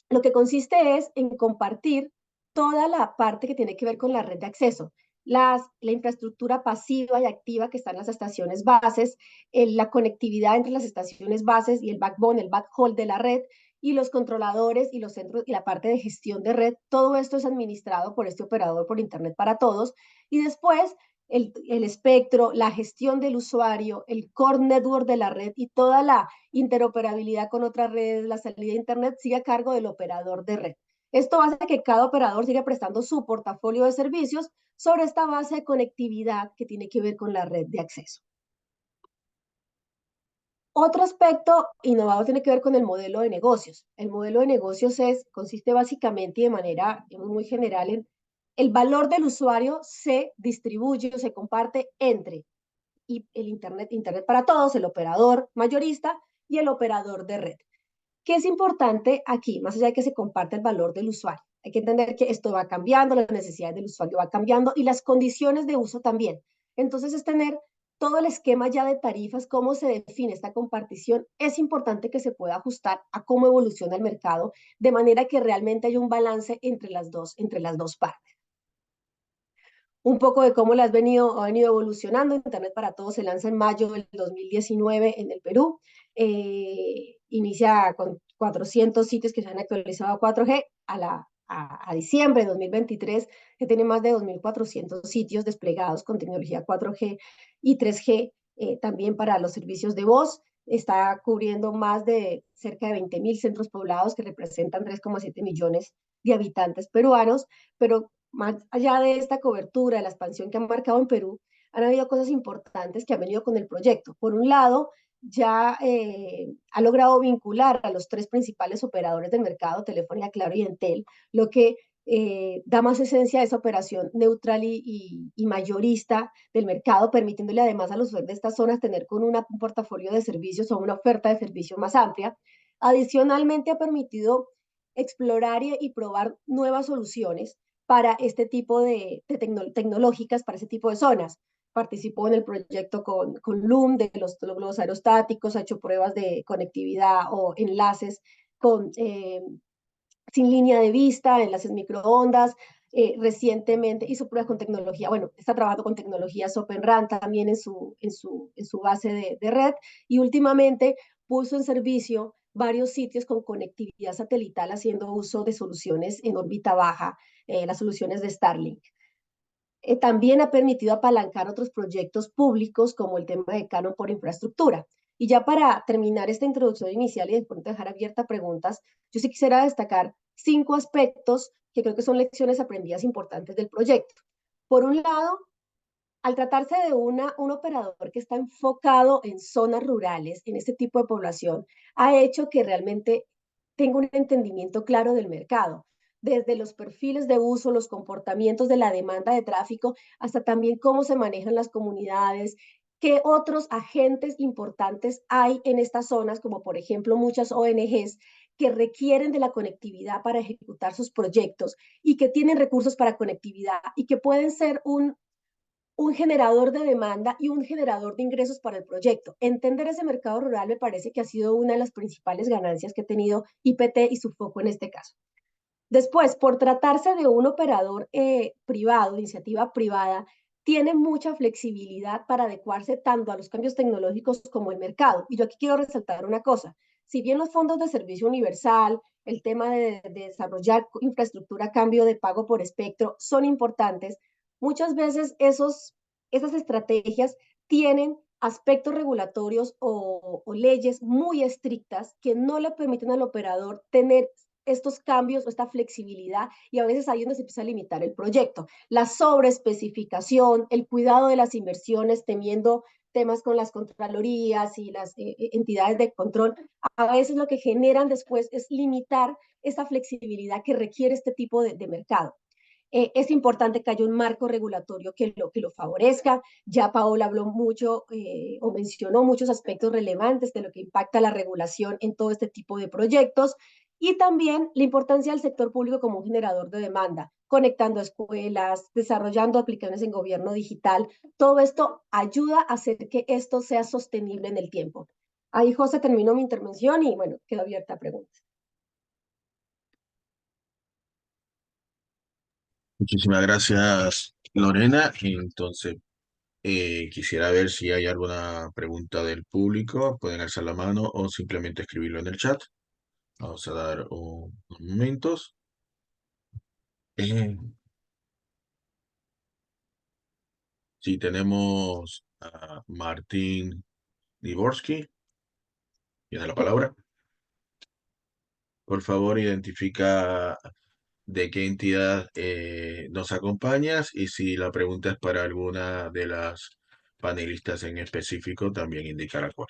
Lo que consiste es en compartir toda la parte que tiene que ver con la red de acceso, la infraestructura pasiva y activa que están en las estaciones bases, la conectividad entre las estaciones bases y el backbone, el backhaul de la red, y los controladores y los centros y la parte de gestión de red. Todo esto es administrado por este operador por Internet para Todos. Y después el espectro, la gestión del usuario, el core network de la red y toda la interoperabilidad con otras redes, la salida de Internet sigue a cargo del operador de red. Esto hace que cada operador siga prestando su portafolio de servicios sobre esta base de conectividad que tiene que ver con la red de acceso. Otro aspecto innovador tiene que ver con el modelo de negocios. El modelo de negocios consiste básicamente y de manera muy general en el valor del usuario se distribuye o se comparte entre el Internet para Todos, el operador mayorista y el operador de red. ¿Qué es importante aquí? Más allá de que se comparte el valor del usuario. Hay que entender que esto va cambiando, las necesidades del usuario va cambiando y las condiciones de uso también. Entonces es tener todo el esquema ya de tarifas, cómo se define esta compartición, es importante que se pueda ajustar a cómo evoluciona el mercado, de manera que realmente haya un balance entre las dos partes. Un poco de cómo ha venido evolucionando. Internet para Todos se lanza en mayo del 2019 en el Perú. Inicia con 400 sitios que se han actualizado a 4G. A diciembre de 2023, que tiene más de 2.400 sitios desplegados con tecnología 4G y 3G, también para los servicios de voz. Está cubriendo más de cerca de 20.000 centros poblados que representan 3,7 millones de habitantes peruanos, pero más allá de esta cobertura, de la expansión que han marcado en Perú, han habido cosas importantes que han venido con el proyecto. Por un lado, ya ha logrado vincular a los 3 principales operadores del mercado, Telefónica, Claro y Entel, lo que da más esencia a esa operación neutral y mayorista del mercado, permitiéndole además a los usuarios de estas zonas tener con un portafolio de servicios o una oferta de servicio más amplia. Adicionalmente, ha permitido explorar y probar nuevas soluciones para este tipo de tecnológicas, para ese tipo de zonas. Participó en el proyecto con Loom de los globos aerostáticos, ha hecho pruebas de conectividad o enlaces sin línea de vista, enlaces microondas. Recientemente hizo pruebas con tecnología, bueno, está trabajando con tecnologías Open RAN también en su base de red, y últimamente puso en servicio varios sitios con conectividad satelital haciendo uso de soluciones en órbita baja, las soluciones de Starlink. También ha permitido apalancar otros proyectos públicos como el tema de Canon por infraestructura. Y ya para terminar esta introducción inicial y después dejar abiertas preguntas, yo sí quisiera destacar 5 aspectos que creo que son lecciones aprendidas importantes del proyecto. Por un lado, al tratarse de un operador que está enfocado en zonas rurales, en este tipo de población, ha hecho que realmente tenga un entendimiento claro del mercado, desde los perfiles de uso, los comportamientos de la demanda de tráfico, hasta también cómo se manejan las comunidades, qué otros agentes importantes hay en estas zonas, como por ejemplo muchas ONGs que requieren de la conectividad para ejecutar sus proyectos y que tienen recursos para conectividad y que pueden ser un generador de demanda y un generador de ingresos para el proyecto. Entender ese mercado rural me parece que ha sido una de las principales ganancias que ha tenido IPT y su foco en este caso. Después, por tratarse de un operador privado, de iniciativa privada, tiene mucha flexibilidad para adecuarse tanto a los cambios tecnológicos como el mercado. Y yo aquí quiero resaltar una cosa. Si bien los fondos de servicio universal, el tema de desarrollar infraestructura a cambio de pago por espectro son importantes, muchas veces esas estrategias tienen aspectos regulatorios o leyes muy estrictas que no le permiten al operador tener estos cambios o esta flexibilidad, y a veces ahí es donde se empieza a limitar el proyecto. La sobreespecificación, el cuidado de las inversiones, temiendo temas con las contralorías y las entidades de control, a veces lo que generan después es limitar esa flexibilidad que requiere este tipo de mercado. Es importante que haya un marco regulatorio que lo favorezca. Ya Paola habló mucho o mencionó muchos aspectos relevantes de lo que impacta la regulación en todo este tipo de proyectos, y también la importancia del sector público como un generador de demanda, conectando escuelas, desarrollando aplicaciones en gobierno digital. Todo esto ayuda a hacer que esto sea sostenible en el tiempo. Ahí, José, terminó mi intervención y bueno, quedo abierta a preguntas. Muchísimas gracias, Lorena. Entonces, quisiera ver si hay alguna pregunta del público. Pueden alzar la mano o simplemente escribirlo en el chat. Vamos a dar unos momentos. Sí, tenemos a Martín Dvorsky. Tiene la palabra. Por favor, identifica de qué entidad nos acompañas y si la pregunta es para alguna de las panelistas en específico, también indica la cual.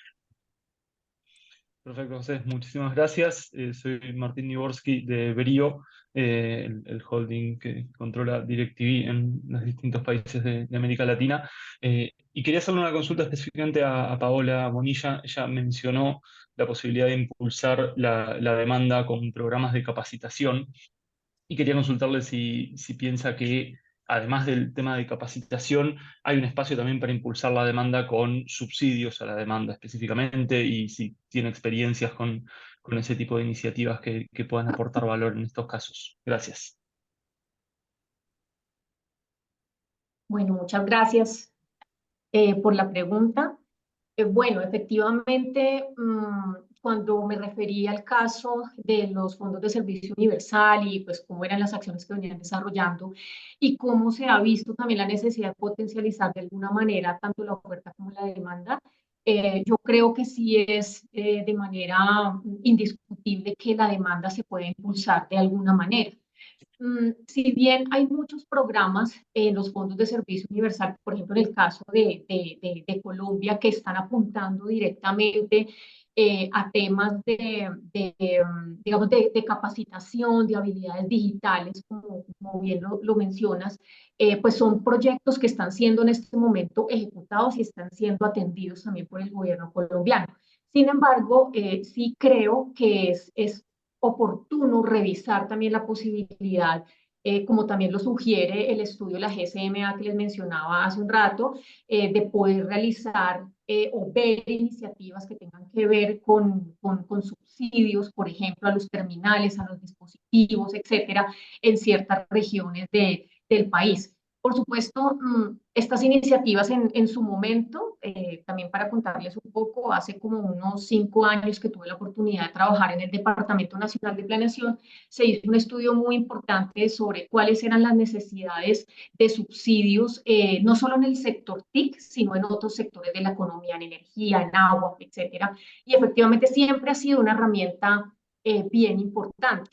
Perfecto, José. Muchísimas gracias. Soy Martín Niborski de Brio, el holding que controla DirecTV en los distintos países de América Latina. Y quería hacerle una consulta específicamente a Paola Bonilla. Ella mencionó la posibilidad de impulsar la demanda con programas de capacitación. Y quería consultarle si piensa que además del tema de capacitación, hay un espacio también para impulsar la demanda con subsidios a la demanda específicamente, y si tiene experiencias con ese tipo de iniciativas que puedan aportar valor en estos casos. Gracias. Bueno, muchas gracias por la pregunta. Bueno, efectivamente, cuando me refería al caso de los fondos de servicio universal y pues cómo eran las acciones que venían desarrollando y cómo se ha visto también la necesidad de potencializar de alguna manera tanto la oferta como la demanda, yo creo que sí es de manera indiscutible que la demanda se puede impulsar de alguna manera. Si bien hay muchos programas en los fondos de servicio universal, por ejemplo, en el caso de Colombia, que están apuntando directamente a temas digamos, de capacitación, de habilidades digitales, como bien lo mencionas, pues son proyectos que están siendo en este momento ejecutados y están siendo atendidos también por el gobierno colombiano. Sin embargo, sí creo que es oportuno revisar también la posibilidad, como también lo sugiere el estudio de la GCMA que les mencionaba hace un rato, de poder realizar o ver iniciativas que tengan que ver con subsidios, por ejemplo, a los terminales, a los dispositivos, etcétera, en ciertas regiones del país. Por supuesto, estas iniciativas en su momento, también para contarles un poco, hace como unos 5 años que tuve la oportunidad de trabajar en el Departamento Nacional de Planeación, se hizo un estudio muy importante sobre cuáles eran las necesidades de subsidios, no solo en el sector TIC, sino en otros sectores de la economía, en energía, en agua, etcétera. Y efectivamente siempre ha sido una herramienta bien importante.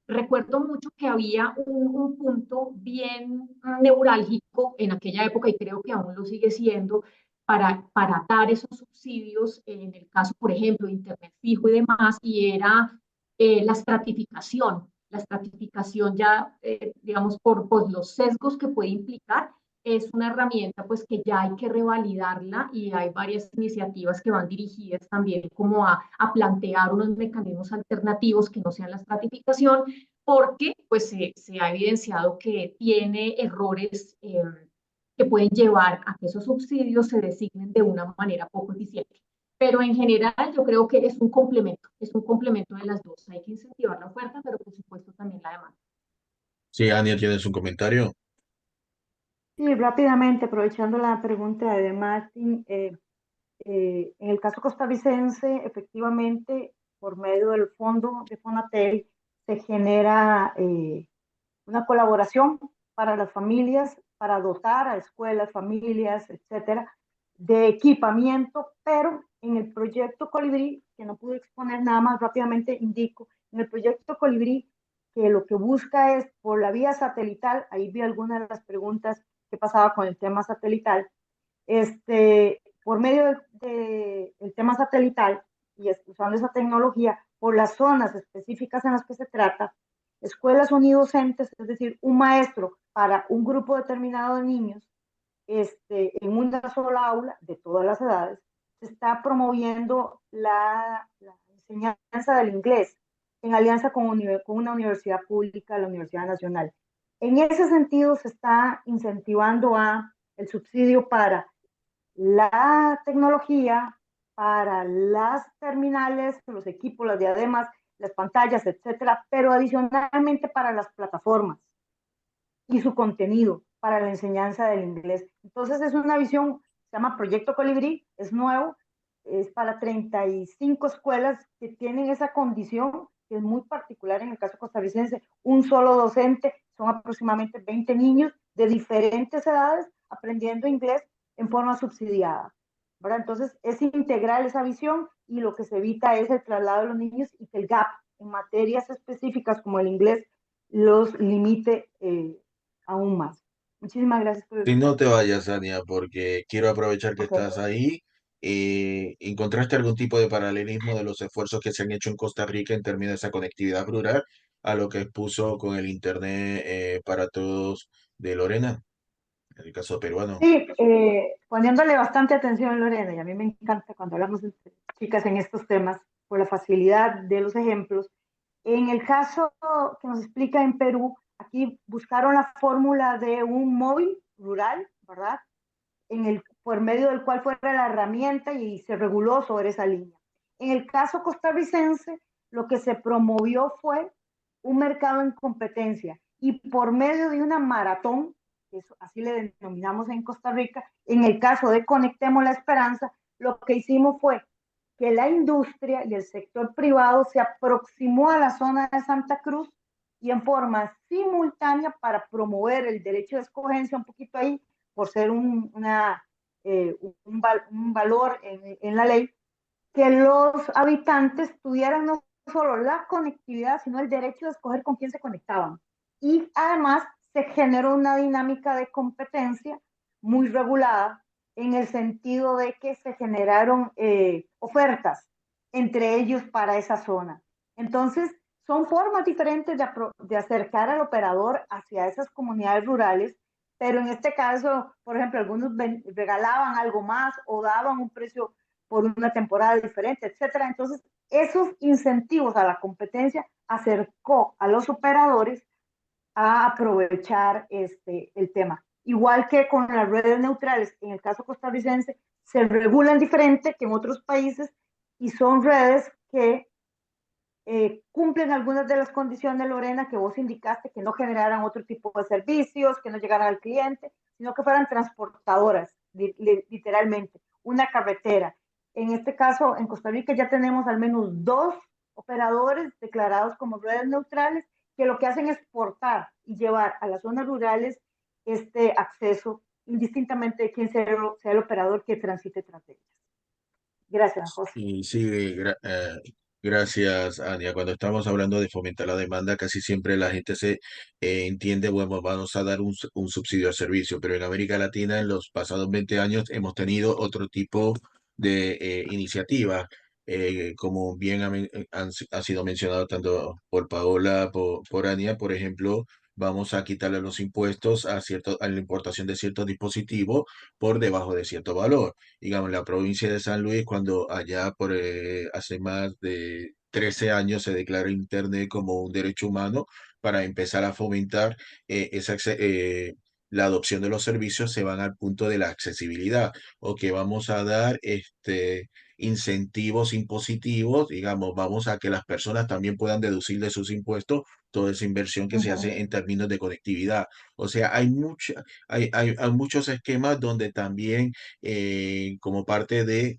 Recuerdo mucho que había un punto bien neurálgico en aquella época y creo que aún lo sigue siendo para dar esos subsidios, en el caso, por ejemplo, de Internet fijo y demás, y era la estratificación ya, digamos, por los sesgos que puede implicar, es una herramienta pues que ya hay que revalidarla y hay varias iniciativas que van dirigidas también como a plantear unos mecanismos alternativos que no sean la estratificación, porque pues se ha evidenciado que tiene errores que pueden llevar a que esos subsidios se designen de una manera poco eficiente. Pero en general yo creo que es un complemento de las dos. Hay que incentivar la oferta, pero por supuesto también la demanda. Sí, Ania, ¿tienes un comentario? Sí, rápidamente, aprovechando la pregunta de Martín, en el caso costarricense, efectivamente, por medio del fondo de Fonatel, se genera una colaboración para las familias, para dotar a escuelas, familias, etcétera, de equipamiento, pero en el proyecto Colibrí, que no pude exponer nada más rápidamente, indico, en el proyecto Colibrí, que lo que busca es por la vía satelital, ahí vi algunas de las preguntas que pasaba con el tema satelital, por medio del tema satelital y usando esa tecnología, por las zonas específicas en las que se trata, escuelas unidocentes, es decir, un maestro para un grupo determinado de niños, en una sola aula de todas las edades, se está promoviendo la enseñanza del inglés en alianza con una universidad pública, la Universidad Nacional. En ese sentido, se está incentivando el subsidio para la tecnología, para las terminales, los equipos, las diademas, las pantallas, etcétera, pero adicionalmente para las plataformas y su contenido para la enseñanza del inglés. Entonces es una visión, se llama Proyecto Colibrí, es nuevo, es para 35 escuelas que tienen esa condición, que es muy particular en el caso costarricense, un solo docente, son aproximadamente 20 niños de diferentes edades aprendiendo inglés en forma subsidiada, ¿verdad? Entonces es integral esa visión y lo que se evita es el traslado de los niños y que el gap en materias específicas como el inglés los limite aún más. Muchísimas gracias por Si no te vayas, Ania, porque quiero aprovechar que okay. estás ahí. ¿Encontraste algún tipo de paralelismo de los esfuerzos que se han hecho en Costa Rica en términos de esa conectividad rural a lo que expuso con el Internet para todos de Lorena, en el caso peruano? Sí, poniéndole bastante atención, Lorena, y a mí me encanta cuando hablamos entre chicas en estos temas, por la facilidad de los ejemplos. En el caso que nos explica en Perú, Aquí buscaron la fórmula de un móvil rural, ¿verdad? Por medio del cual fuera la herramienta y se reguló sobre esa línea. En el caso costarricense, lo que se promovió fue un mercado en competencia y por medio de una maratón, así le denominamos en Costa Rica, en el caso de Conectemos la Esperanza, lo que hicimos fue que la industria y el sector privado se aproximó a la zona de Santa Cruz y en forma simultánea para promover el derecho de escogencia un poquito ahí, por ser un valor en la ley, que los habitantes tuvieran no solo la conectividad, sino el derecho de escoger con quién se conectaban. Y además se generó una dinámica de competencia muy regulada en el sentido de que se generaron ofertas entre ellos para esa zona. Entonces, son formas diferentes de acercar al operador hacia esas comunidades rurales, pero en este caso, por ejemplo, algunos regalaban algo más o daban un precio por una temporada diferente, etcétera. Entonces, esos incentivos a la competencia acercó a los operadores a aprovechar el tema. Igual que con las redes neutrales, en el caso costarricense, se regulan diferente que en otros países y son redes que cumplen algunas de las condiciones, Lorena, que vos indicaste, que no generaran otro tipo de servicios, que no llegaran al cliente, sino que fueran transportadoras, literalmente, una carretera. En este caso, en Costa Rica ya tenemos al menos 2 operadores declarados como redes neutrales que lo que hacen es exportar y llevar a las zonas rurales este acceso, indistintamente de quién sea el operador que transite tras ellas. Gracias, José. Y sí, gracias, Ania. Cuando estamos hablando de fomentar la demanda, casi siempre la gente se entiende, bueno, vamos a dar un subsidio al servicio, pero en América Latina en los pasados 20 años hemos tenido otro tipo de iniciativas, como bien ha sido mencionado tanto por Paola, por Ania, por ejemplo. Vamos a quitarle los impuestos a la importación de ciertos dispositivos por debajo de cierto valor. Digamos, la provincia de San Luis, cuando allá por hace más de 13 años se declaró Internet como un derecho humano para empezar a fomentar la adopción de los servicios, se van al punto de la accesibilidad, o que vamos a dar incentivos impositivos, digamos, vamos a que las personas también puedan deducir de sus impuestos toda esa inversión que se hace en términos de conectividad. O sea, hay muchos esquemas donde también como parte de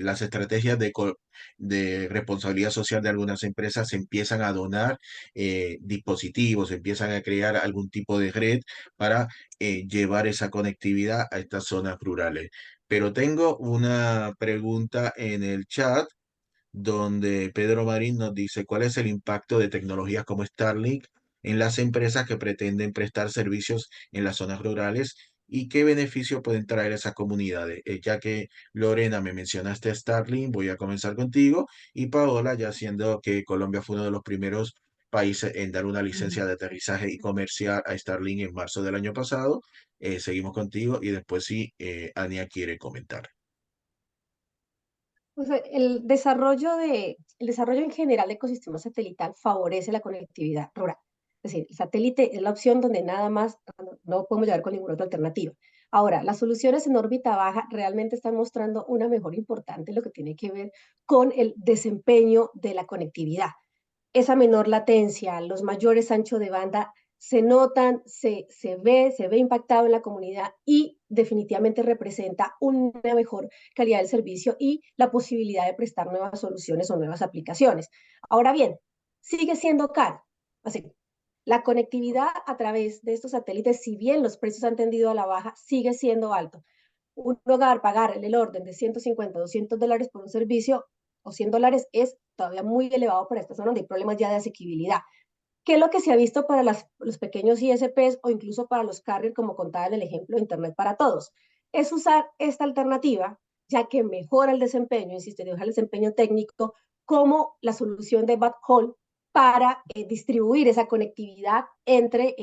las estrategias de responsabilidad social de algunas empresas, se empiezan a donar dispositivos, se empiezan a crear algún tipo de red para llevar esa conectividad a estas zonas rurales. Pero tengo una pregunta en el chat donde Pedro Marín nos dice cuál es el impacto de tecnologías como Starlink en las empresas que pretenden prestar servicios en las zonas rurales y qué beneficio pueden traer a esas comunidades. Ya que Lorena me mencionaste Starlink, voy a comenzar contigo y Paola, ya siendo que Colombia fue uno de los primeros países en dar una licencia de aterrizaje y comercial a Starlink en marzo del año pasado, seguimos contigo y después si Ania quiere comentar. Pues el desarrollo en general de ecosistema satelital favorece la conectividad rural. Es decir, el satélite es la opción donde nada más no podemos llegar con ninguna otra alternativa. Ahora, las soluciones en órbita baja realmente están mostrando una mejora importante en lo que tiene que ver con el desempeño de la conectividad. Esa menor latencia, los mayores anchos de banda se notan, se ve impactado en la comunidad y definitivamente representa una mejor calidad del servicio y la posibilidad de prestar nuevas soluciones o nuevas aplicaciones. Ahora bien, sigue siendo caro. Así, la conectividad a través de estos satélites, si bien los precios han tendido a la baja, sigue siendo alto. Un hogar pagar en el orden de 150, $200 por un servicio o $100 es todavía muy elevado para esta zona donde hay problemas ya de asequibilidad. ¿Qué es lo que se ha visto para los pequeños ISPs o incluso para los carriers, como contaba en el ejemplo de Internet para Todos? Es usar esta alternativa, ya que mejora el desempeño, insisto, mejora el desempeño técnico, como la solución de backhaul para distribuir esa conectividad entre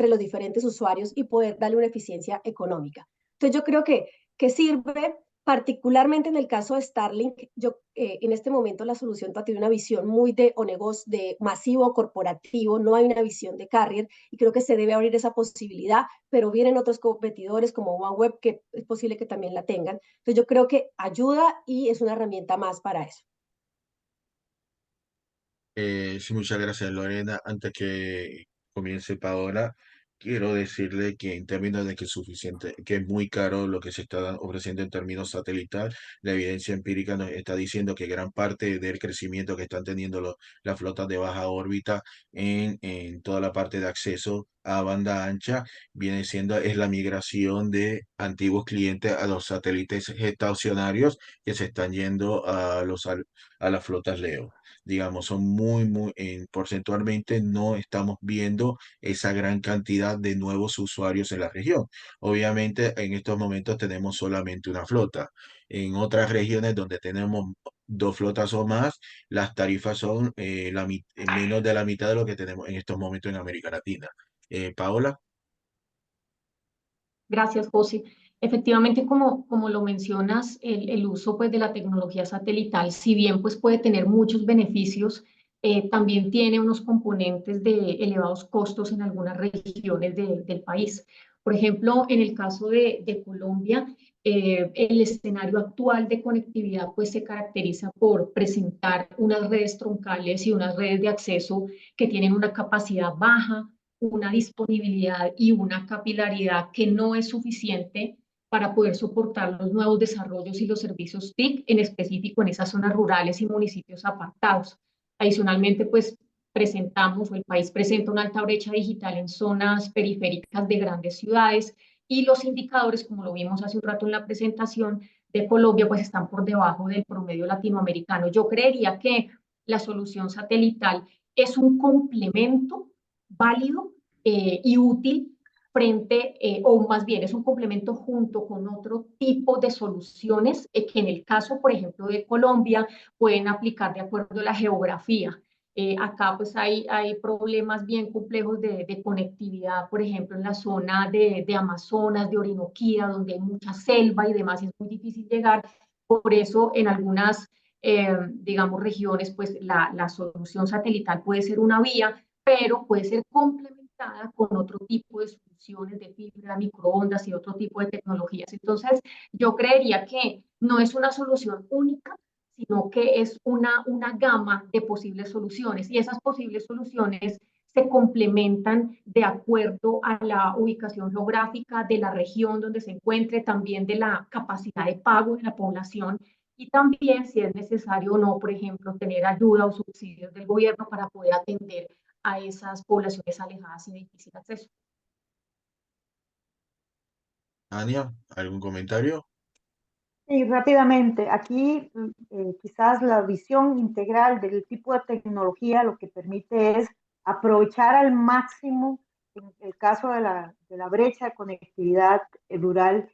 los diferentes usuarios y poder darle una eficiencia económica. Entonces yo creo que sirve Particularmente en el caso de Starlink, yo en este momento la solución tiene una visión muy de o negocio, de masivo corporativo, no hay una visión de carrier y creo que se debe abrir esa posibilidad, pero vienen otros competidores como OneWeb que es posible que también la tengan. Entonces yo creo que ayuda y es una herramienta más para eso. Sí, muchas gracias, Lorena. Antes que comience Paola, quiero decirle que en términos de que es suficiente, que es muy caro lo que se está ofreciendo en términos satelital, la evidencia empírica nos está diciendo que gran parte del crecimiento que están teniendo las flotas de baja órbita en toda la parte de acceso a banda ancha es la migración de antiguos clientes a los satélites estacionarios que se están yendo a las flotas LEO. Digamos, son porcentualmente no estamos viendo esa gran cantidad de nuevos usuarios en la región. Obviamente, en estos momentos tenemos solamente una flota. En otras regiones donde tenemos dos flotas o más, las tarifas son menos de la mitad de lo que tenemos en estos momentos en América Latina. Paola. Gracias, José. Efectivamente, como lo mencionas, el uso pues, de la tecnología satelital, si bien pues, puede tener muchos beneficios, también tiene unos componentes de elevados costos en algunas regiones del país. Por ejemplo, en el caso de Colombia, el escenario actual de conectividad pues, se caracteriza por presentar unas redes troncales y unas redes de acceso que tienen una capacidad baja, una disponibilidad y una capilaridad que no es suficiente para poder soportar los nuevos desarrollos y los servicios TIC, en específico en esas zonas rurales y municipios apartados. Adicionalmente, pues presentamos o el país presenta una alta brecha digital en zonas periféricas de grandes ciudades y los indicadores, como lo vimos hace un rato en la presentación de Colombia, pues están por debajo del promedio latinoamericano. Yo creería que la solución satelital es un complemento válido y útil frente, o más bien es un complemento junto con otro tipo de soluciones que en el caso, por ejemplo, de Colombia, pueden aplicar de acuerdo a la geografía. Acá pues hay problemas bien complejos de conectividad, por ejemplo, en la zona de Amazonas, de Orinoquía, donde hay mucha selva y demás, y es muy difícil llegar. Por eso en algunas, digamos, regiones, pues la solución satelital puede ser una vía, pero puede ser complementada con otro tipo de soluciones de fibra, microondas y otro tipo de tecnologías. Entonces, yo creería que no es una solución única, sino que es una gama de posibles soluciones y esas posibles soluciones se complementan de acuerdo a la ubicación geográfica de la región donde se encuentre, también de la capacidad de pago de la población y también si es necesario o no, por ejemplo, tener ayuda o subsidios del gobierno para poder atender a esas poblaciones alejadas y de difícil acceso. Ania, ¿algún comentario? Y rápidamente, aquí quizás la visión integral del tipo de tecnología lo que permite es aprovechar al máximo, en el caso de la brecha de conectividad rural,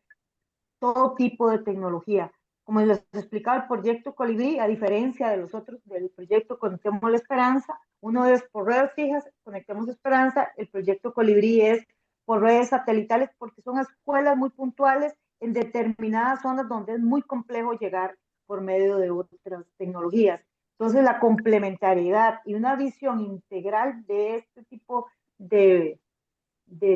todo tipo de tecnología. Como les explicaba, el proyecto Colibrí, a diferencia de los otros, del proyecto Conectemos la Esperanza, uno es por redes fijas, Conectemos Esperanza, el proyecto Colibrí es por redes satelitales, porque son escuelas muy puntuales en determinadas zonas donde es muy complejo llegar por medio de otras tecnologías. Entonces, la complementariedad y una visión integral de este tipo de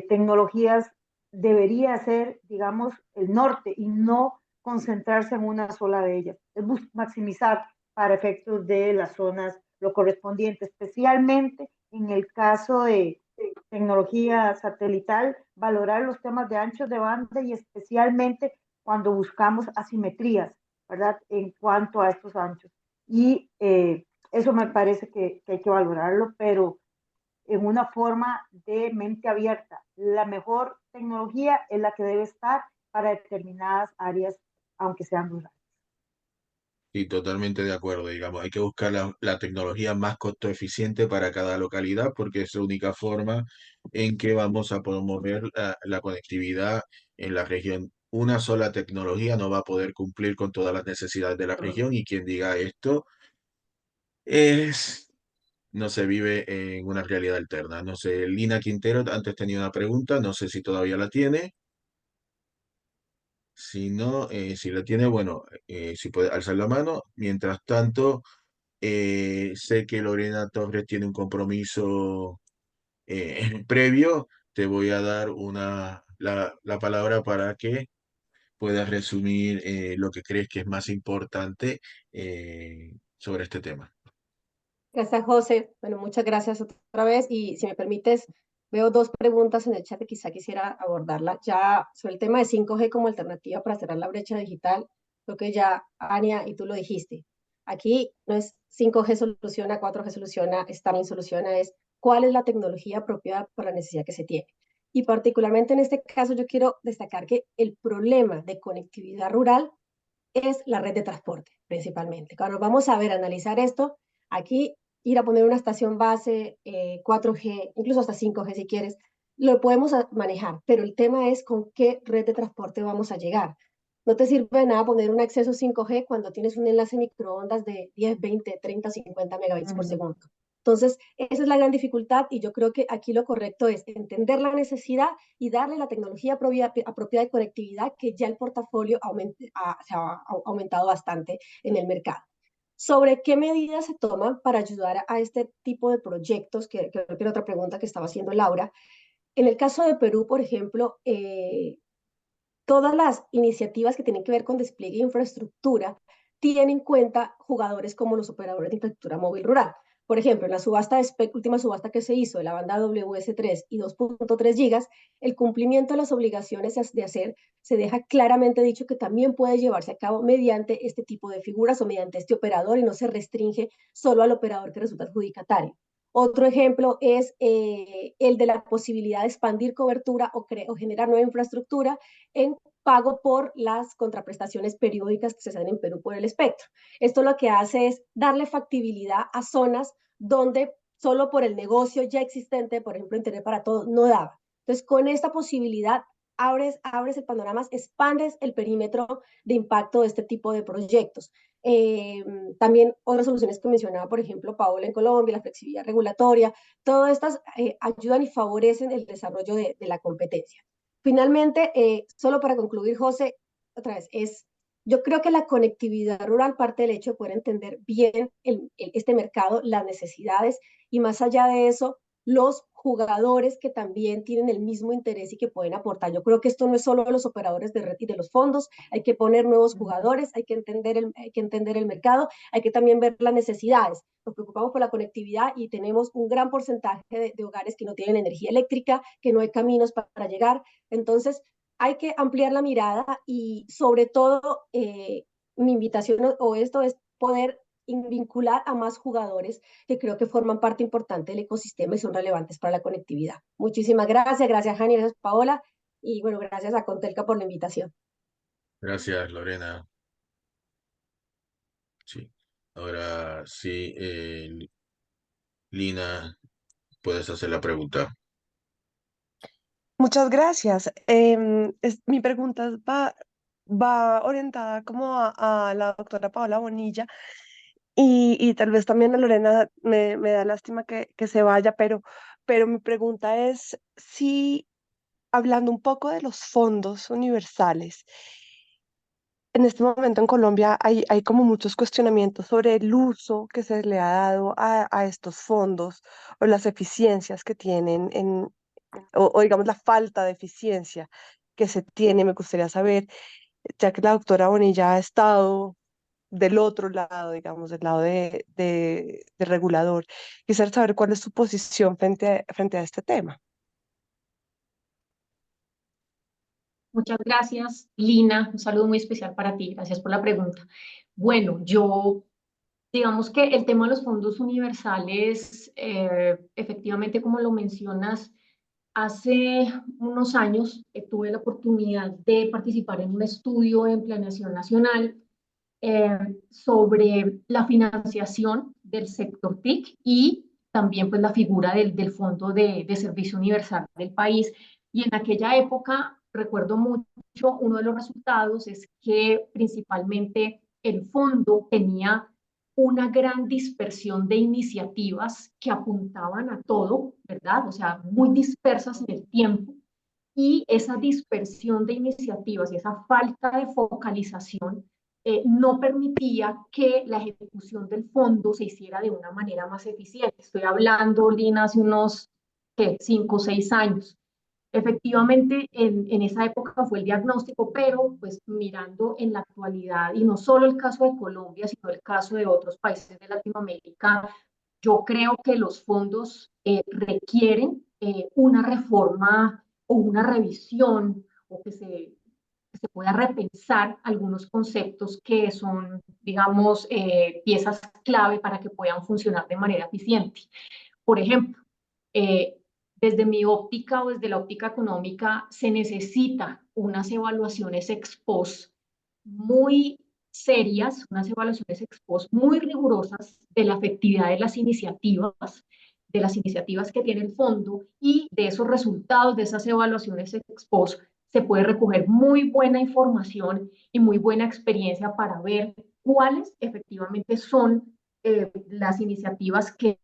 tecnologías debería ser, digamos, el norte y no concentrarse en una sola de ellas. Es maximizar para efectos de las zonas lo correspondiente, especialmente en el caso de tecnología satelital, valorar los temas de anchos de banda y especialmente cuando buscamos asimetrías, ¿verdad? En cuanto a estos anchos. Y eso me parece que hay que valorarlo, pero en una forma de mente abierta. La mejor tecnología es la que debe estar para determinadas áreas, aunque sean rurales. Sí, totalmente de acuerdo, digamos, hay que buscar la tecnología más costo eficiente para cada localidad porque es la única forma en que vamos a promover la conectividad en la región. Una sola tecnología no va a poder cumplir con todas las necesidades de la región y quien diga esto es, no se vive en una realidad alterna. No sé, Lina Quintero antes tenía una pregunta, no sé si todavía la tiene. Si no, si la tiene, bueno, si puede alzar la mano. Mientras tanto, sé que Lorena Torres tiene un compromiso previo. Te voy a dar la palabra para que puedas resumir lo que crees que es más importante sobre este tema. Gracias, José. Bueno, muchas gracias otra vez. Y si me permites, veo dos preguntas en el chat que quizá quisiera abordarla. Ya sobre el tema de 5G como alternativa para cerrar la brecha digital, creo que ya, Ania, y tú lo dijiste. Aquí no es 5G soluciona, 4G soluciona, Starlink soluciona, es cuál es la tecnología apropiada para la necesidad que se tiene. Y particularmente en este caso, yo quiero destacar que el problema de conectividad rural es la red de transporte, principalmente. Cuando vamos a ver, analizar esto, aquí ir a poner una estación base 4G, incluso hasta 5G si quieres, lo podemos manejar, pero el tema es con qué red de transporte vamos a llegar. No te sirve de nada poner un acceso 5G cuando tienes un enlace microondas de 10, 20, 30, 50 megabits por segundo. Entonces, esa es la gran dificultad y yo creo que aquí lo correcto es entender la necesidad y darle la tecnología apropiada de conectividad que ya el portafolio se ha aumentado bastante en el mercado. ¿Sobre qué medidas se toman para ayudar a este tipo de proyectos? Que creo que era otra pregunta que estaba haciendo Laura. En el caso de Perú, por ejemplo, todas las iniciativas que tienen que ver con despliegue de infraestructura tienen en cuenta jugadores como los operadores de infraestructura móvil rural. Por ejemplo, en la subasta de SPEC, última subasta que se hizo de la banda WS3 y 2.3 gigas, el cumplimiento de las obligaciones de hacer se deja claramente dicho que también puede llevarse a cabo mediante este tipo de figuras o mediante este operador y no se restringe solo al operador que resulta adjudicatario. Otro ejemplo es el de la posibilidad de expandir cobertura o generar nueva infraestructura en pago por las contraprestaciones periódicas que se hacen en Perú por el espectro. Esto lo que hace es darle factibilidad a zonas donde solo por el negocio ya existente, por ejemplo, Internet para Todos, no daba. Entonces, con esta posibilidad, abres el panorama, expandes el perímetro de impacto de este tipo de proyectos. También otras soluciones que mencionaba, por ejemplo, Paola en Colombia, la flexibilidad regulatoria, todas estas ayudan y favorecen el desarrollo de la competencia. Finalmente, solo para concluir, José, otra vez, yo creo que la conectividad rural parte del hecho de poder entender bien este mercado, las necesidades y más allá de eso, los jugadores que también tienen el mismo interés y que pueden aportar. Yo creo que esto no es solo de los operadores de red y de los fondos, hay que poner nuevos jugadores, hay que entender el mercado, hay que también ver las necesidades. Nos preocupamos por la conectividad y tenemos un gran porcentaje de hogares que no tienen energía eléctrica, que no hay caminos para llegar. Entonces, hay que ampliar la mirada y sobre todo mi invitación o esto es poder vincular a más jugadores que creo que forman parte importante del ecosistema y son relevantes para la conectividad. Muchísimas gracias, gracias Jani, gracias Paola y bueno, gracias a Contelca por la invitación. Gracias, Lorena. Sí. Ahora sí, Lina, puedes hacer la pregunta. Muchas gracias. Mi pregunta va orientada como a la doctora Paola Bonilla y tal vez también a Lorena me da lástima que se vaya, pero mi pregunta es si, hablando un poco de los fondos universales, en este momento en Colombia hay como muchos cuestionamientos sobre el uso que se le ha dado a estos fondos o las eficiencias que tienen o digamos la falta de eficiencia que se tiene. Me gustaría saber, ya que la doctora Bonilla ha estado del otro lado, digamos, del lado de regulador, quisiera saber cuál es su posición frente a este tema. Muchas gracias, Lina. Un saludo muy especial para ti. Gracias por la pregunta. Bueno, digamos que el tema de los fondos universales, efectivamente, como lo mencionas, hace unos años tuve la oportunidad de participar en un estudio en Planeación Nacional sobre la financiación del sector TIC y también pues la figura del Fondo de Servicio Universal del país. Y en aquella época, recuerdo mucho, uno de los resultados es que principalmente el fondo tenía una gran dispersión de iniciativas que apuntaban a todo, ¿verdad? O sea, muy dispersas en el tiempo y esa dispersión de iniciativas y esa falta de focalización no permitía que la ejecución del fondo se hiciera de una manera más eficiente. Estoy hablando, Lina, hace unos 5 o 6 años. Efectivamente, en esa época fue el diagnóstico, pero pues mirando en la actualidad, y no solo el caso de Colombia, sino el caso de otros países de Latinoamérica, yo creo que los fondos requieren una reforma o una revisión o que se pueda repensar algunos conceptos que son, digamos, piezas clave para que puedan funcionar de manera eficiente. Por ejemplo, eh, desde mi óptica o desde la óptica económica, se necesita unas evaluaciones ex post muy serias, unas evaluaciones ex post muy rigurosas de la efectividad de las iniciativas que tiene el fondo y de esos resultados de esas evaluaciones ex post se puede recoger muy buena información y muy buena experiencia para ver cuáles efectivamente son las iniciativas que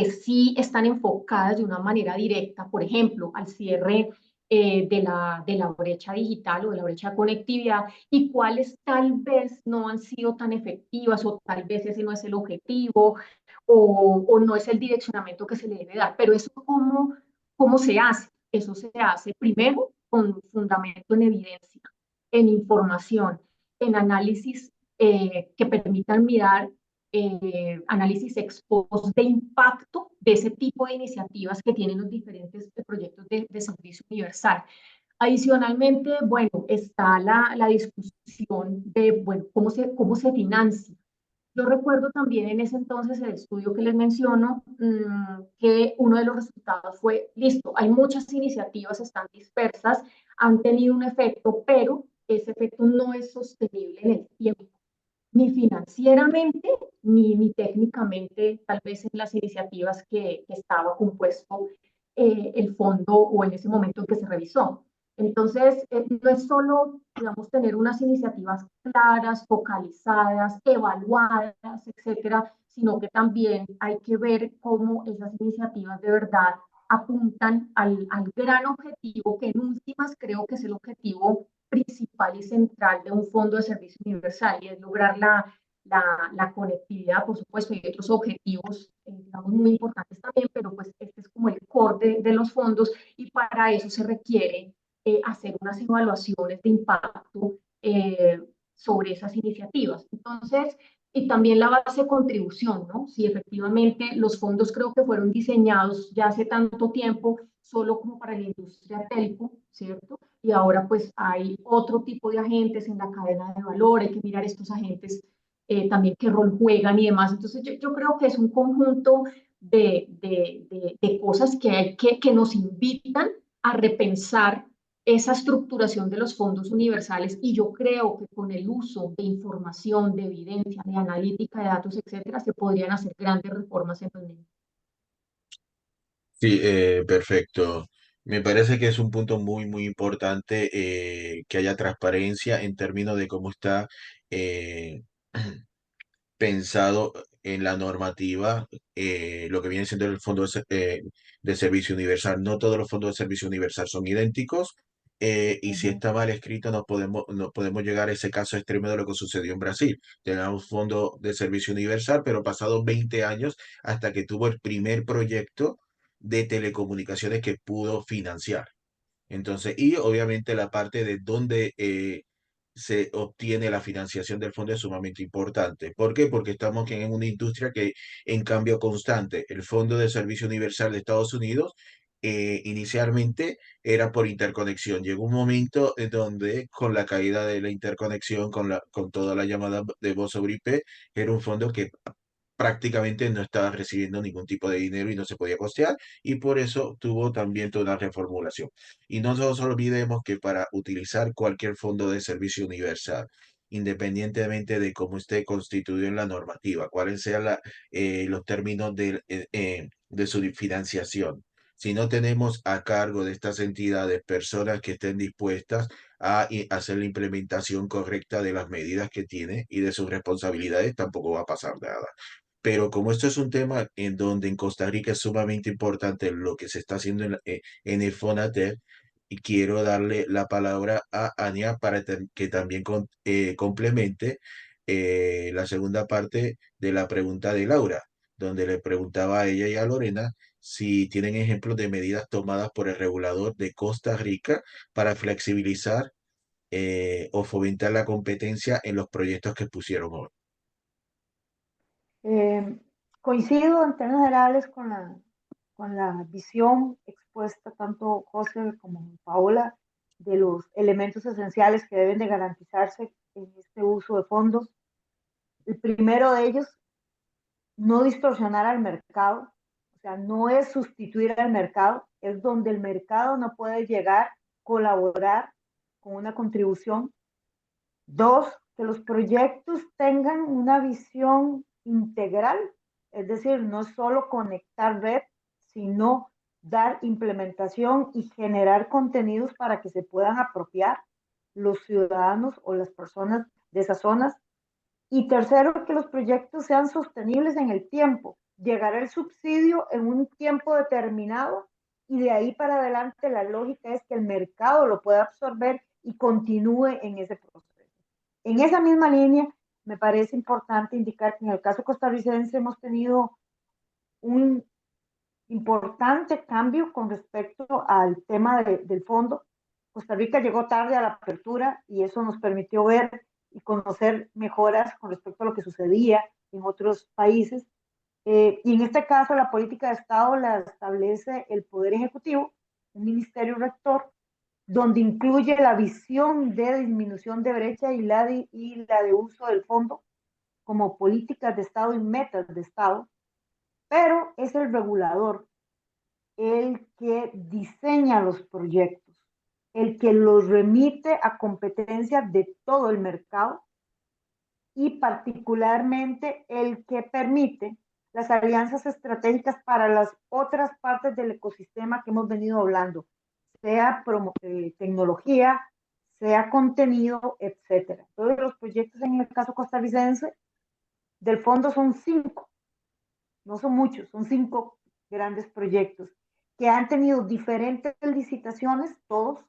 sí están enfocadas de una manera directa, por ejemplo, al cierre de la brecha digital o de la brecha de conectividad y cuáles tal vez no han sido tan efectivas o tal vez ese no es el objetivo o no es el direccionamiento que se le debe dar. Pero eso, ¿cómo se hace? Eso se hace primero con fundamento en evidencia, en información, en análisis que permitan mirar análisis ex post de impacto de ese tipo de iniciativas que tienen los diferentes proyectos de servicio universal. Adicionalmente, bueno, está la discusión de, bueno, cómo se financia. Yo recuerdo también en ese entonces el estudio que les menciono, que uno de los resultados fue, listo, hay muchas iniciativas, están dispersas, han tenido un efecto, pero ese efecto no es sostenible en el tiempo ni financieramente, ni técnicamente, tal vez en las iniciativas que estaba compuesto el fondo o en ese momento en que se revisó. Entonces, no es solo, digamos, tener unas iniciativas claras, focalizadas, evaluadas, etcétera, sino que también hay que ver cómo esas iniciativas de verdad apuntan al gran objetivo, que en últimas creo que es el objetivo principal y central de un fondo de servicio universal, y es lograr la conectividad, por supuesto, y otros objetivos, digamos, muy importantes también, pero pues este es como el core de los fondos, y para eso se requiere hacer unas evaluaciones de impacto sobre esas iniciativas. Entonces, y también la base de contribución, ¿no? Si efectivamente los fondos creo que fueron diseñados ya hace tanto tiempo solo como para la industria telco, ¿cierto? Y ahora pues hay otro tipo de agentes en la cadena de valor, hay que mirar estos agentes también qué rol juegan y demás. Entonces yo creo que es un conjunto de cosas que nos invitan a repensar esa estructuración de los fondos universales y yo creo que con el uso de información, de evidencia, de analítica, de datos, etcétera, se podrían hacer grandes reformas en los medios. Sí, perfecto. Me parece que es un punto muy, muy importante que haya transparencia en términos de cómo está eh, pensado en la normativa, lo que viene siendo el Fondo de Servicio Universal. No todos los fondos de servicio universal son idénticos, y si está mal escrito no podemos llegar a ese caso extremo de lo que sucedió en Brasil. Tenemos un fondo de servicio universal, pero pasados 20 años hasta que tuvo el primer proyecto de telecomunicaciones que pudo financiar. Entonces, y obviamente la parte de dónde se obtiene la financiación del fondo es sumamente importante. ¿Por qué? Porque estamos en una industria que en cambio constante. El Fondo de Servicio Universal de Estados Unidos inicialmente era por interconexión. Llegó un momento en donde con la caída de la interconexión, con toda la llamada de voz sobre IP, era un fondo que prácticamente no estaba recibiendo ningún tipo de dinero y no se podía costear, y por eso tuvo también toda una reformulación. Y no nos olvidemos que para utilizar cualquier fondo de servicio universal, independientemente de cómo esté constituido en la normativa, cuáles sean los términos de su financiación, si no tenemos a cargo de estas entidades personas que estén dispuestas a hacer la implementación correcta de las medidas que tiene y de sus responsabilidades, tampoco va a pasar nada. pero como esto es un tema en donde en Costa Rica es sumamente importante lo que se está haciendo en el FONATER, y quiero darle la palabra a Ania para que también complemente la segunda parte de la pregunta de Laura, donde le preguntaba a ella y a Lorena si tienen ejemplos de medidas tomadas por el regulador de Costa Rica para flexibilizar o fomentar la competencia en los proyectos que pusieron hoy. Eh, Coincido en términos generales con la visión expuesta tanto José como Paola de los elementos esenciales que deben de garantizarse en este uso de fondos. El primero de ellos, no distorsionar al mercado, o sea, no es sustituir al mercado, es donde el mercado no puede llegar, colaborar con una contribución. Dos, que los proyectos tengan una visión integral, es decir, no solo conectar red, sino dar implementación y generar contenidos para que se puedan apropiar los ciudadanos o las personas de esas zonas. Y tercero, que los proyectos sean sostenibles en el tiempo. Llegará el subsidio en un tiempo determinado y de ahí para adelante la lógica es que el mercado lo pueda absorber y continúe en ese proceso. En esa misma línea, me parece importante indicar que en el caso costarricense hemos tenido un importante cambio con respecto al tema del fondo. Costa Rica llegó tarde a la apertura y eso nos permitió ver y conocer mejoras con respecto a lo que sucedía en otros países. Y en este caso, la política de Estado la establece el Poder Ejecutivo, un ministerio rector, donde incluye la visión de disminución de brecha y la de uso del fondo como políticas de Estado y metas de Estado, pero es el regulador el que diseña los proyectos, el que los remite a competencia de todo el mercado y particularmente el que permite las alianzas estratégicas para las otras partes del ecosistema que hemos venido hablando, sea tecnología, sea contenido, etcétera. Todos los proyectos en el caso costarricense del fondo son 5, no son muchos, son 5 grandes proyectos que han tenido diferentes licitaciones, todos,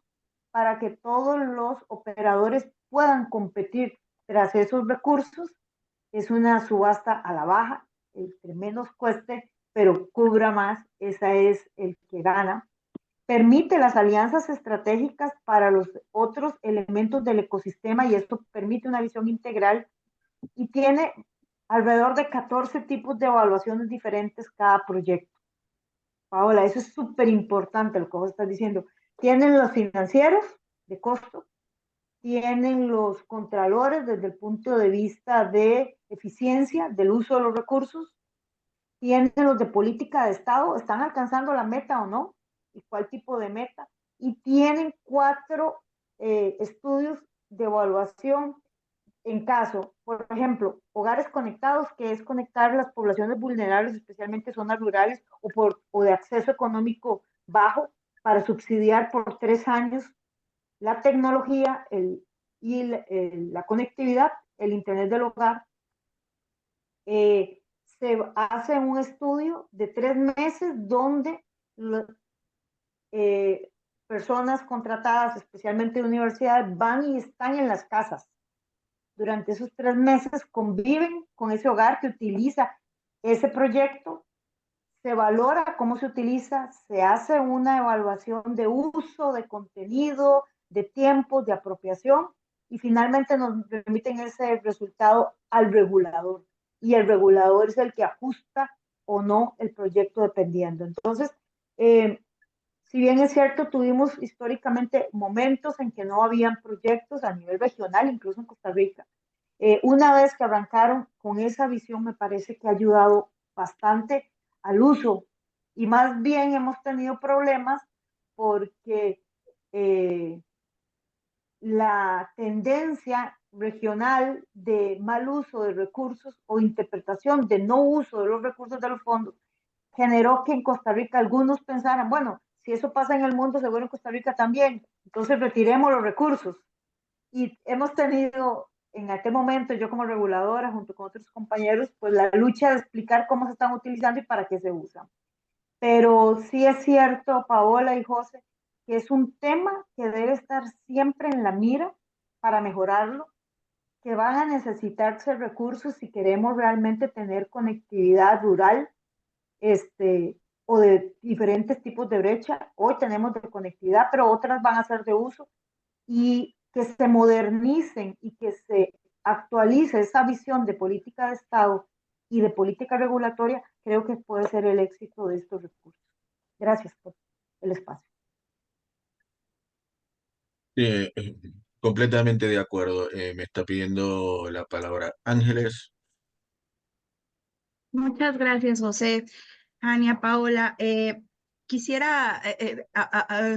para que todos los operadores puedan competir tras esos recursos. Es una subasta a la baja, el que menos cueste, pero cubra más, esa es el que gana. Permite las alianzas estratégicas para los otros elementos del ecosistema y esto permite una visión integral y tiene alrededor de 14 tipos de evaluaciones diferentes cada proyecto. Paola, eso es súper importante lo que vos estás diciendo. Tienen los financieros de costo, tienen los contralores desde el punto de vista de eficiencia del uso de los recursos, tienen los de política de Estado, están alcanzando la meta o no, y cuál tipo de meta, y tienen 4 estudios de evaluación en caso, por ejemplo, hogares conectados, que es conectar las poblaciones vulnerables, especialmente zonas rurales o de acceso económico bajo, para subsidiar por 3 años la tecnología y la conectividad, el Internet del hogar. Se hace un estudio de 3 meses donde personas contratadas, especialmente de universidades, van y están en las casas. Durante esos 3 meses conviven con ese hogar que utiliza ese proyecto, se valora cómo se utiliza, se hace una evaluación de uso, de contenido, de tiempo, de apropiación y finalmente nos remiten ese resultado al regulador y el regulador es el que ajusta o no el proyecto dependiendo. Entonces, si bien es cierto, tuvimos históricamente momentos en que no habían proyectos a nivel regional, incluso en Costa Rica. Una vez que arrancaron con esa visión, me parece que ha ayudado bastante al uso y más bien hemos tenido problemas porque la tendencia regional de mal uso de recursos o interpretación de no uso de los recursos de los fondos generó que en Costa Rica algunos pensaran, bueno, si eso pasa en el mundo, seguro en Costa Rica también, entonces retiremos los recursos. Y hemos tenido en aquel momento yo como reguladora, junto con otros compañeros, pues la lucha de explicar cómo se están utilizando y para qué se usan. Pero sí es cierto, Paola y José, que es un tema que debe estar siempre en la mira para mejorarlo, que van a necesitarse recursos si queremos realmente tener conectividad rural, o de diferentes tipos de brecha. Hoy tenemos de conectividad, pero otras van a ser de uso, y que se modernicen y que se actualice esa visión de política de Estado y de política regulatoria, creo que puede ser el éxito de estos recursos. Gracias por el espacio. Eh, eh, Completamente de acuerdo. Me está pidiendo la palabra Ángeles. Muchas gracias, José, Ania, Paola. Quisiera,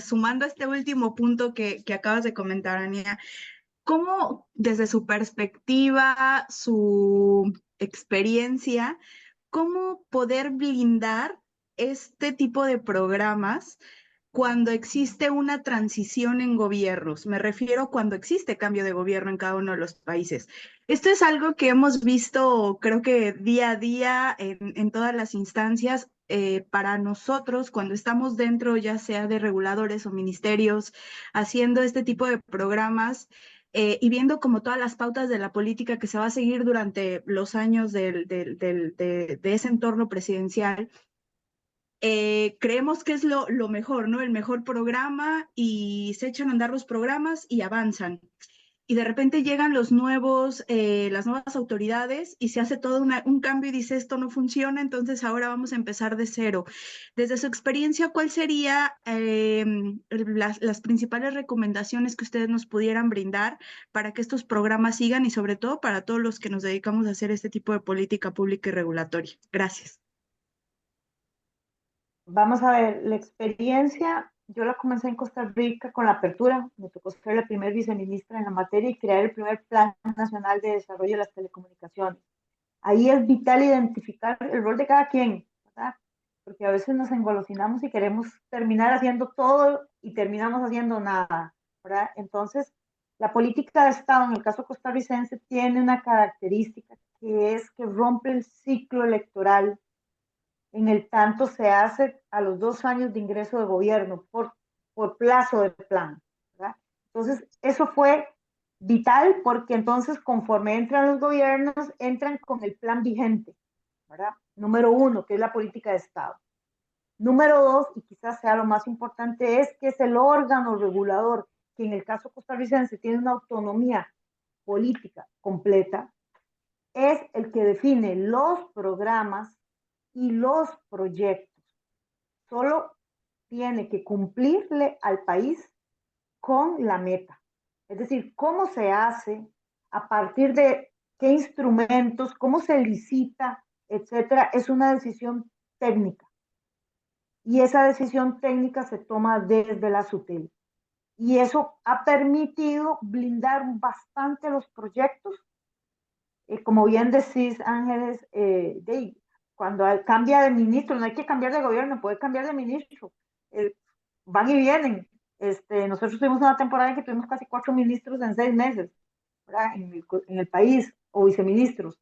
sumando este último punto que acabas de comentar, Ania, ¿cómo desde su perspectiva, su experiencia, cómo poder blindar este tipo de programas cuando existe una transición en gobiernos? Me refiero cuando existe cambio de gobierno en cada uno de los países. Esto es algo que hemos visto, creo que día a día en todas las instancias. Para nosotros, cuando estamos dentro, ya sea de reguladores o ministerios, haciendo este tipo de programas, y viendo como todas las pautas de la política que se va a seguir durante los años de ese entorno presidencial, creemos que es lo mejor, ¿no? El mejor programa, y se echan a andar los programas y avanzan. Y de repente llegan las nuevas autoridades y se hace todo un cambio y dice, esto no funciona, entonces ahora vamos a empezar de cero. Desde su experiencia, ¿cuál sería las principales recomendaciones que ustedes nos pudieran brindar para que estos programas sigan, y sobre todo para todos los que nos dedicamos a hacer este tipo de política pública y regulatoria? Gracias. Vamos a ver, la experiencia, yo la comencé en Costa Rica con la apertura, me tocó ser la primer viceministra en la materia y crear el primer Plan Nacional de Desarrollo de las Telecomunicaciones. Ahí es vital identificar el rol de cada quien, ¿verdad? Porque a veces nos engolosinamos y queremos terminar haciendo todo y terminamos haciendo nada, ¿verdad? Entonces, la política de Estado, en el caso costarricense, tiene una característica que es que rompe el ciclo electoral. En el tanto se hace a los 2 años de ingreso de gobierno por plazo de plan, ¿verdad? Entonces, eso fue vital porque entonces conforme entran los gobiernos, entran con el plan vigente, ¿verdad? Número 1, que es la política de Estado. Número 2, y quizás sea lo más importante, es que es el órgano regulador, que en el caso costarricense tiene una autonomía política completa, es el que define los programas y los proyectos. Solo tiene que cumplirle al país con la meta. Es decir, cómo se hace, a partir de qué instrumentos, cómo se licita, etcétera, es una decisión técnica. Y esa decisión técnica se toma desde la SUTEL. Y eso ha permitido blindar bastante los proyectos. Como bien decís, Ángeles, cuando cambia de ministro, no hay que cambiar de gobierno, puede cambiar de ministro. Van y vienen. Nosotros tuvimos una temporada en que tuvimos casi 4 ministros en 6 meses, ¿verdad? En el país, o viceministros.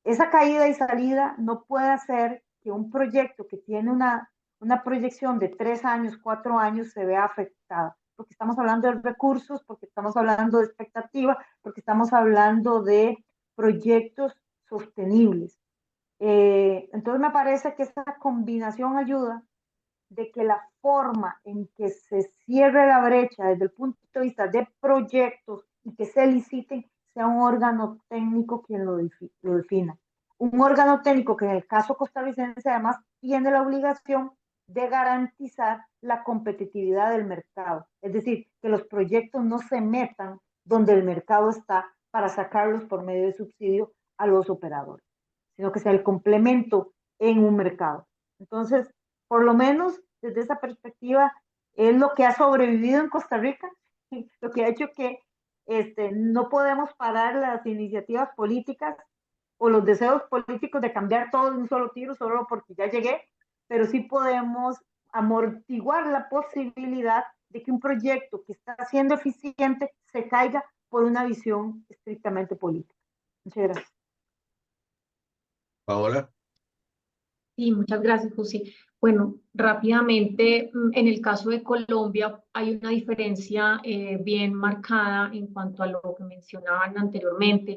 Esa caída y salida no puede hacer que un proyecto que tiene una proyección de 3 años, 4 años, se vea afectado, porque estamos hablando de recursos, porque estamos hablando de expectativa, porque estamos hablando de proyectos sostenibles. Entonces me parece que esa combinación ayuda de que la forma en que se cierre la brecha desde el punto de vista de proyectos y que se liciten sea un órgano técnico quien lo defina. Un órgano técnico que en el caso costarricense además tiene la obligación de garantizar la competitividad del mercado. Es decir, que los proyectos no se metan donde el mercado está para sacarlos por medio de subsidio a los operadores, sino que sea el complemento en un mercado. Entonces, por lo menos desde esa perspectiva, es lo que ha sobrevivido en Costa Rica, lo que ha hecho que no podemos parar las iniciativas políticas o los deseos políticos de cambiar todo de un solo tiro solo porque ya llegué, pero sí podemos amortiguar la posibilidad de que un proyecto que está siendo eficiente se caiga por una visión estrictamente política. Muchas gracias. Paola. Sí, muchas gracias, José. Bueno, rápidamente, en el caso de Colombia hay una diferencia bien marcada en cuanto a lo que mencionaban anteriormente,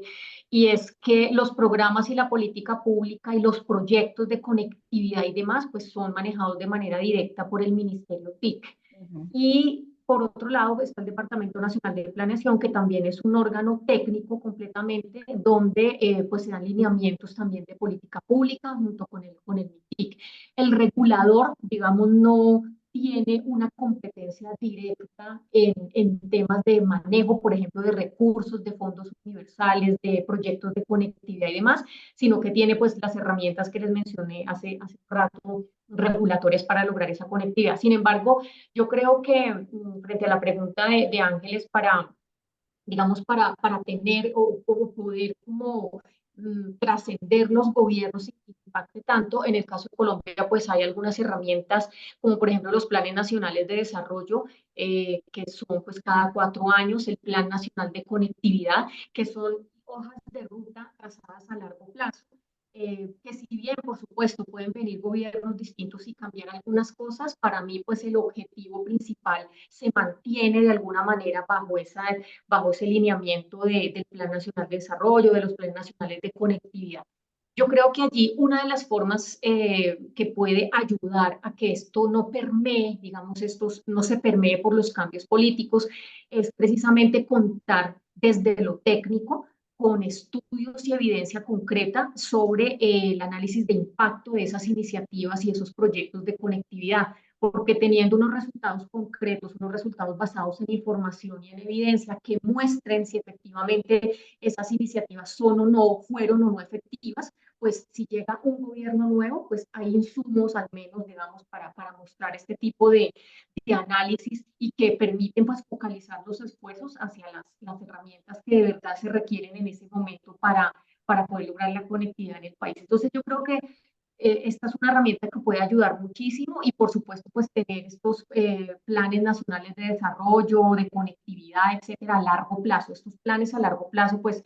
y es que los programas y la política pública y los proyectos de conectividad y demás, pues son manejados de manera directa por el Ministerio TIC. Y por otro lado está el Departamento Nacional de Planeación, que también es un órgano técnico completamente, donde pues se dan lineamientos también de política pública junto con el MITIC. El regulador, digamos, no tiene una competencia directa en temas de manejo, por ejemplo, de recursos, de fondos universales, de proyectos de conectividad y demás, sino que tiene pues las herramientas que les mencioné hace rato, regulatorias para lograr esa conectividad. Sin embargo, yo creo que frente a la pregunta de Ángeles, digamos, para tener o poder como trascender los gobiernos y que impacte tanto, en el caso de Colombia, pues hay algunas herramientas, como por ejemplo los planes nacionales de desarrollo, que son pues cada 4 años, el Plan Nacional de Conectividad, que son hojas de ruta trazadas a largo plazo. Que si bien, por supuesto, pueden venir gobiernos distintos y cambiar algunas cosas, para mí, pues el objetivo principal se mantiene de alguna manera bajo ese lineamiento del Plan Nacional de Desarrollo, de los Planes Nacionales de Conectividad. Yo creo que allí una de las formas que puede ayudar a que esto no permee, digamos, no se permee por los cambios políticos, es precisamente contar desde lo técnico con estudios y evidencia concreta sobre el análisis de impacto de esas iniciativas y esos proyectos de conectividad, porque teniendo unos resultados concretos, unos resultados basados en información y en evidencia que muestren si efectivamente esas iniciativas son o no, fueron o no efectivas, pues si llega un gobierno nuevo, pues hay insumos al menos, digamos, para mostrar este tipo de análisis y que permiten pues focalizar los esfuerzos hacia las herramientas que de verdad se requieren en ese momento para poder lograr la conectividad en el país. Entonces yo creo que esta es una herramienta que puede ayudar muchísimo y por supuesto pues tener estos planes nacionales de desarrollo, de conectividad, etcétera, a largo plazo. Estos planes a largo plazo pues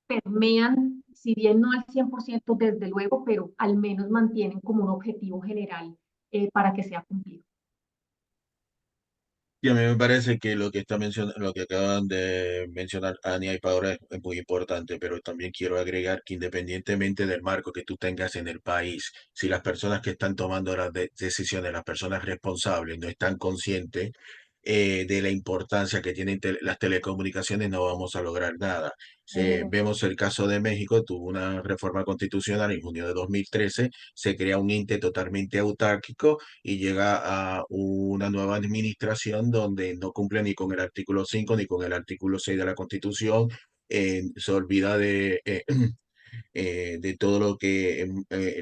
permean, si bien no al 100% desde luego, pero al menos mantienen como un objetivo general para que sea cumplido. Y a mí me parece que lo que acaban de mencionar Ania y Paola es muy importante, pero también quiero agregar que independientemente del marco que tú tengas en el país, si las personas que están tomando las decisiones, las personas responsables, no están conscientes de la importancia que tienen las telecomunicaciones, no vamos a lograr nada. Vemos el caso de México, tuvo una reforma constitucional en junio de 2013, se crea un ente totalmente autárquico y llega a una nueva administración donde no cumple ni con el artículo 5 ni con el artículo 6 de la Constitución, se olvida de todo lo que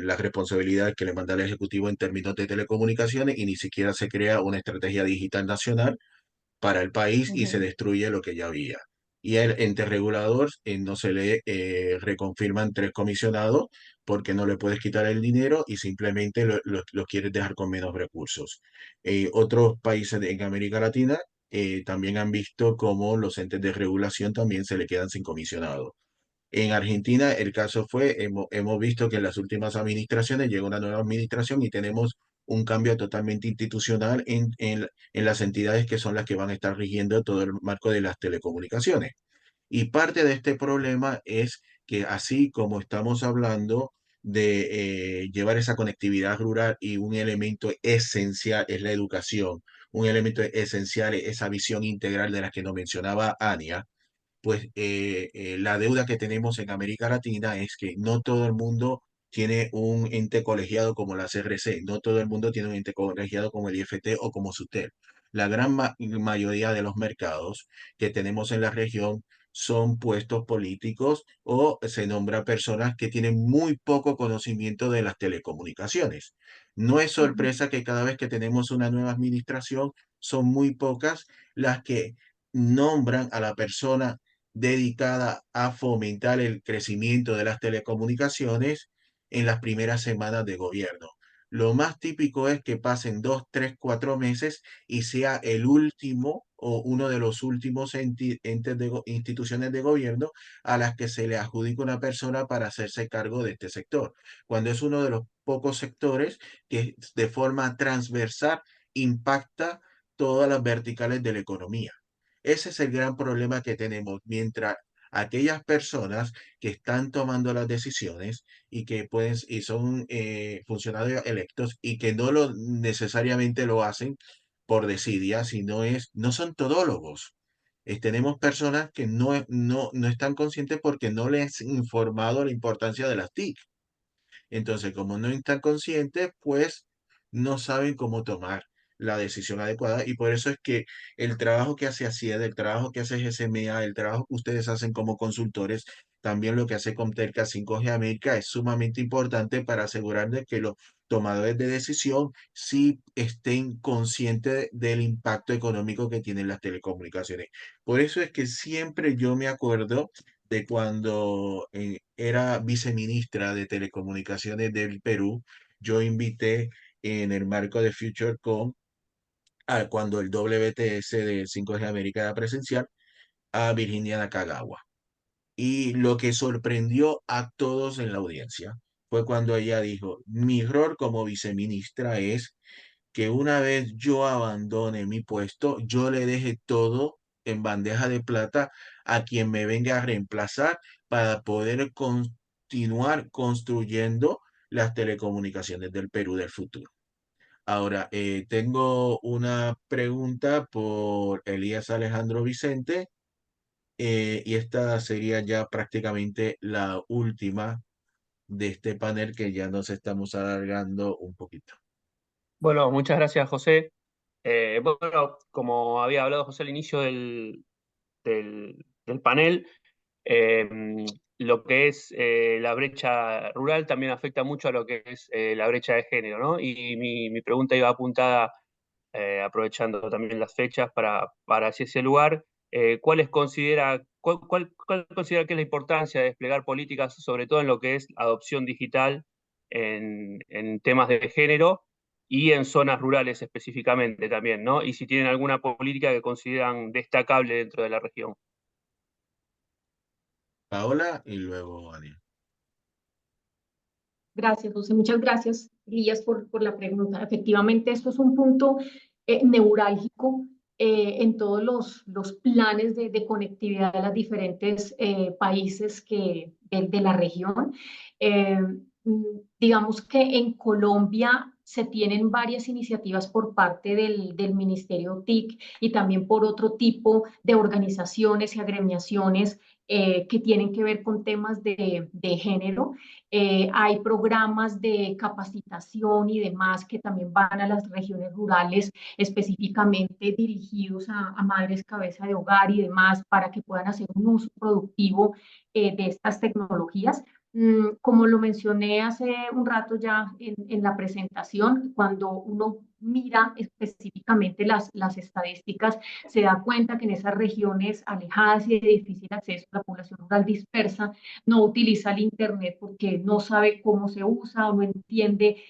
las responsabilidades que le manda el Ejecutivo en términos de telecomunicaciones y ni siquiera se crea una estrategia digital nacional para el país y se destruye lo que ya había. Y el ente regulador no se le reconfirman 3 comisionados porque no le puedes quitar el dinero y simplemente lo quieres dejar con menos recursos. Otros países en América Latina también han visto cómo los entes de regulación también se le quedan sin comisionado. En Argentina el caso fue, hemos visto que en las últimas administraciones llegó una nueva administración y tenemos un cambio totalmente institucional en las entidades que son las que van a estar rigiendo todo el marco de las telecomunicaciones. Y parte de este problema es que así como estamos hablando de llevar esa conectividad rural y un elemento esencial es la educación, un elemento esencial es esa visión integral de la que nos mencionaba Ania, pues la deuda que tenemos en América Latina es que no todo el mundo tiene un ente colegiado como la CRC, no todo el mundo tiene un ente colegiado como el IFT o como SUTEL. La gran mayoría de los mercados que tenemos en la región son puestos políticos o se nombra personas que tienen muy poco conocimiento de las telecomunicaciones. No es sorpresa que cada vez que tenemos una nueva administración son muy pocas las que nombran a la persona dedicada a fomentar el crecimiento de las telecomunicaciones en las primeras semanas de gobierno. Lo más típico es que pasen 2, 3, 4 meses y sea el último o uno de los últimos instituciones de gobierno a las que se le adjudica una persona para hacerse cargo de este sector, cuando es uno de los pocos sectores que de forma transversal impacta todas las verticales de la economía. Ese es el gran problema que tenemos, mientras aquellas personas que están tomando las decisiones y que pueden y son funcionarios electos y que no lo necesariamente lo hacen por desidia, sino no son todólogos. Tenemos personas que no están conscientes porque no les han informado la importancia de las TIC. Entonces, como no están conscientes, pues no saben cómo tomar la decisión adecuada y por eso es que el trabajo que hace ACIED, el trabajo que hace GSMA, el trabajo que ustedes hacen como consultores, también lo que hace Comtelca 5G América es sumamente importante para asegurar de que los tomadores de decisión sí estén conscientes del impacto económico que tienen las telecomunicaciones. Por eso es que siempre yo me acuerdo de cuando era viceministra de Telecomunicaciones del Perú, yo invité en el marco de FutureCom, cuando el WTS de 5G América era presencial, a Virginia Nakagawa. Y lo que sorprendió a todos en la audiencia fue cuando ella dijo, mi rol como viceministra es que una vez yo abandone mi puesto, yo le deje todo en bandeja de plata a quien me venga a reemplazar para poder continuar construyendo las telecomunicaciones del Perú del futuro. Ahora, tengo una pregunta por Elías Alejandro Vicente, y esta sería ya prácticamente la última de este panel que ya nos estamos alargando un poquito. Bueno, muchas gracias, José. Bueno, como había hablado José al inicio del panel, eh, lo que es la brecha rural también afecta mucho a lo que es la brecha de género, ¿no? Y mi pregunta iba apuntada, aprovechando también las fechas para hacia ese lugar, ¿cuál considera que es la importancia de desplegar políticas, sobre todo en lo que es adopción digital en temas de género y en zonas rurales específicamente también, ¿no? Y si tienen alguna política que consideran destacable dentro de la región. Paola y luego Ania. Gracias, José. Muchas gracias, Elías, por la pregunta. Efectivamente, esto es un punto neurálgico en todos los planes de conectividad de los diferentes países de la región. Eh, digamos que en Colombia se tienen varias iniciativas por parte del Ministerio TIC y también por otro tipo de organizaciones y agremiaciones que tienen que ver con temas de género. Hay programas de capacitación y demás que también van a las regiones rurales, específicamente dirigidos a madres cabeza de hogar y demás, para que puedan hacer un uso productivo de estas tecnologías. Como lo mencioné hace un rato ya en la presentación, cuando uno mira específicamente las estadísticas, se da cuenta que en esas regiones alejadas y de difícil acceso, la población rural dispersa no utiliza el Internet porque no sabe cómo se usa o no entiende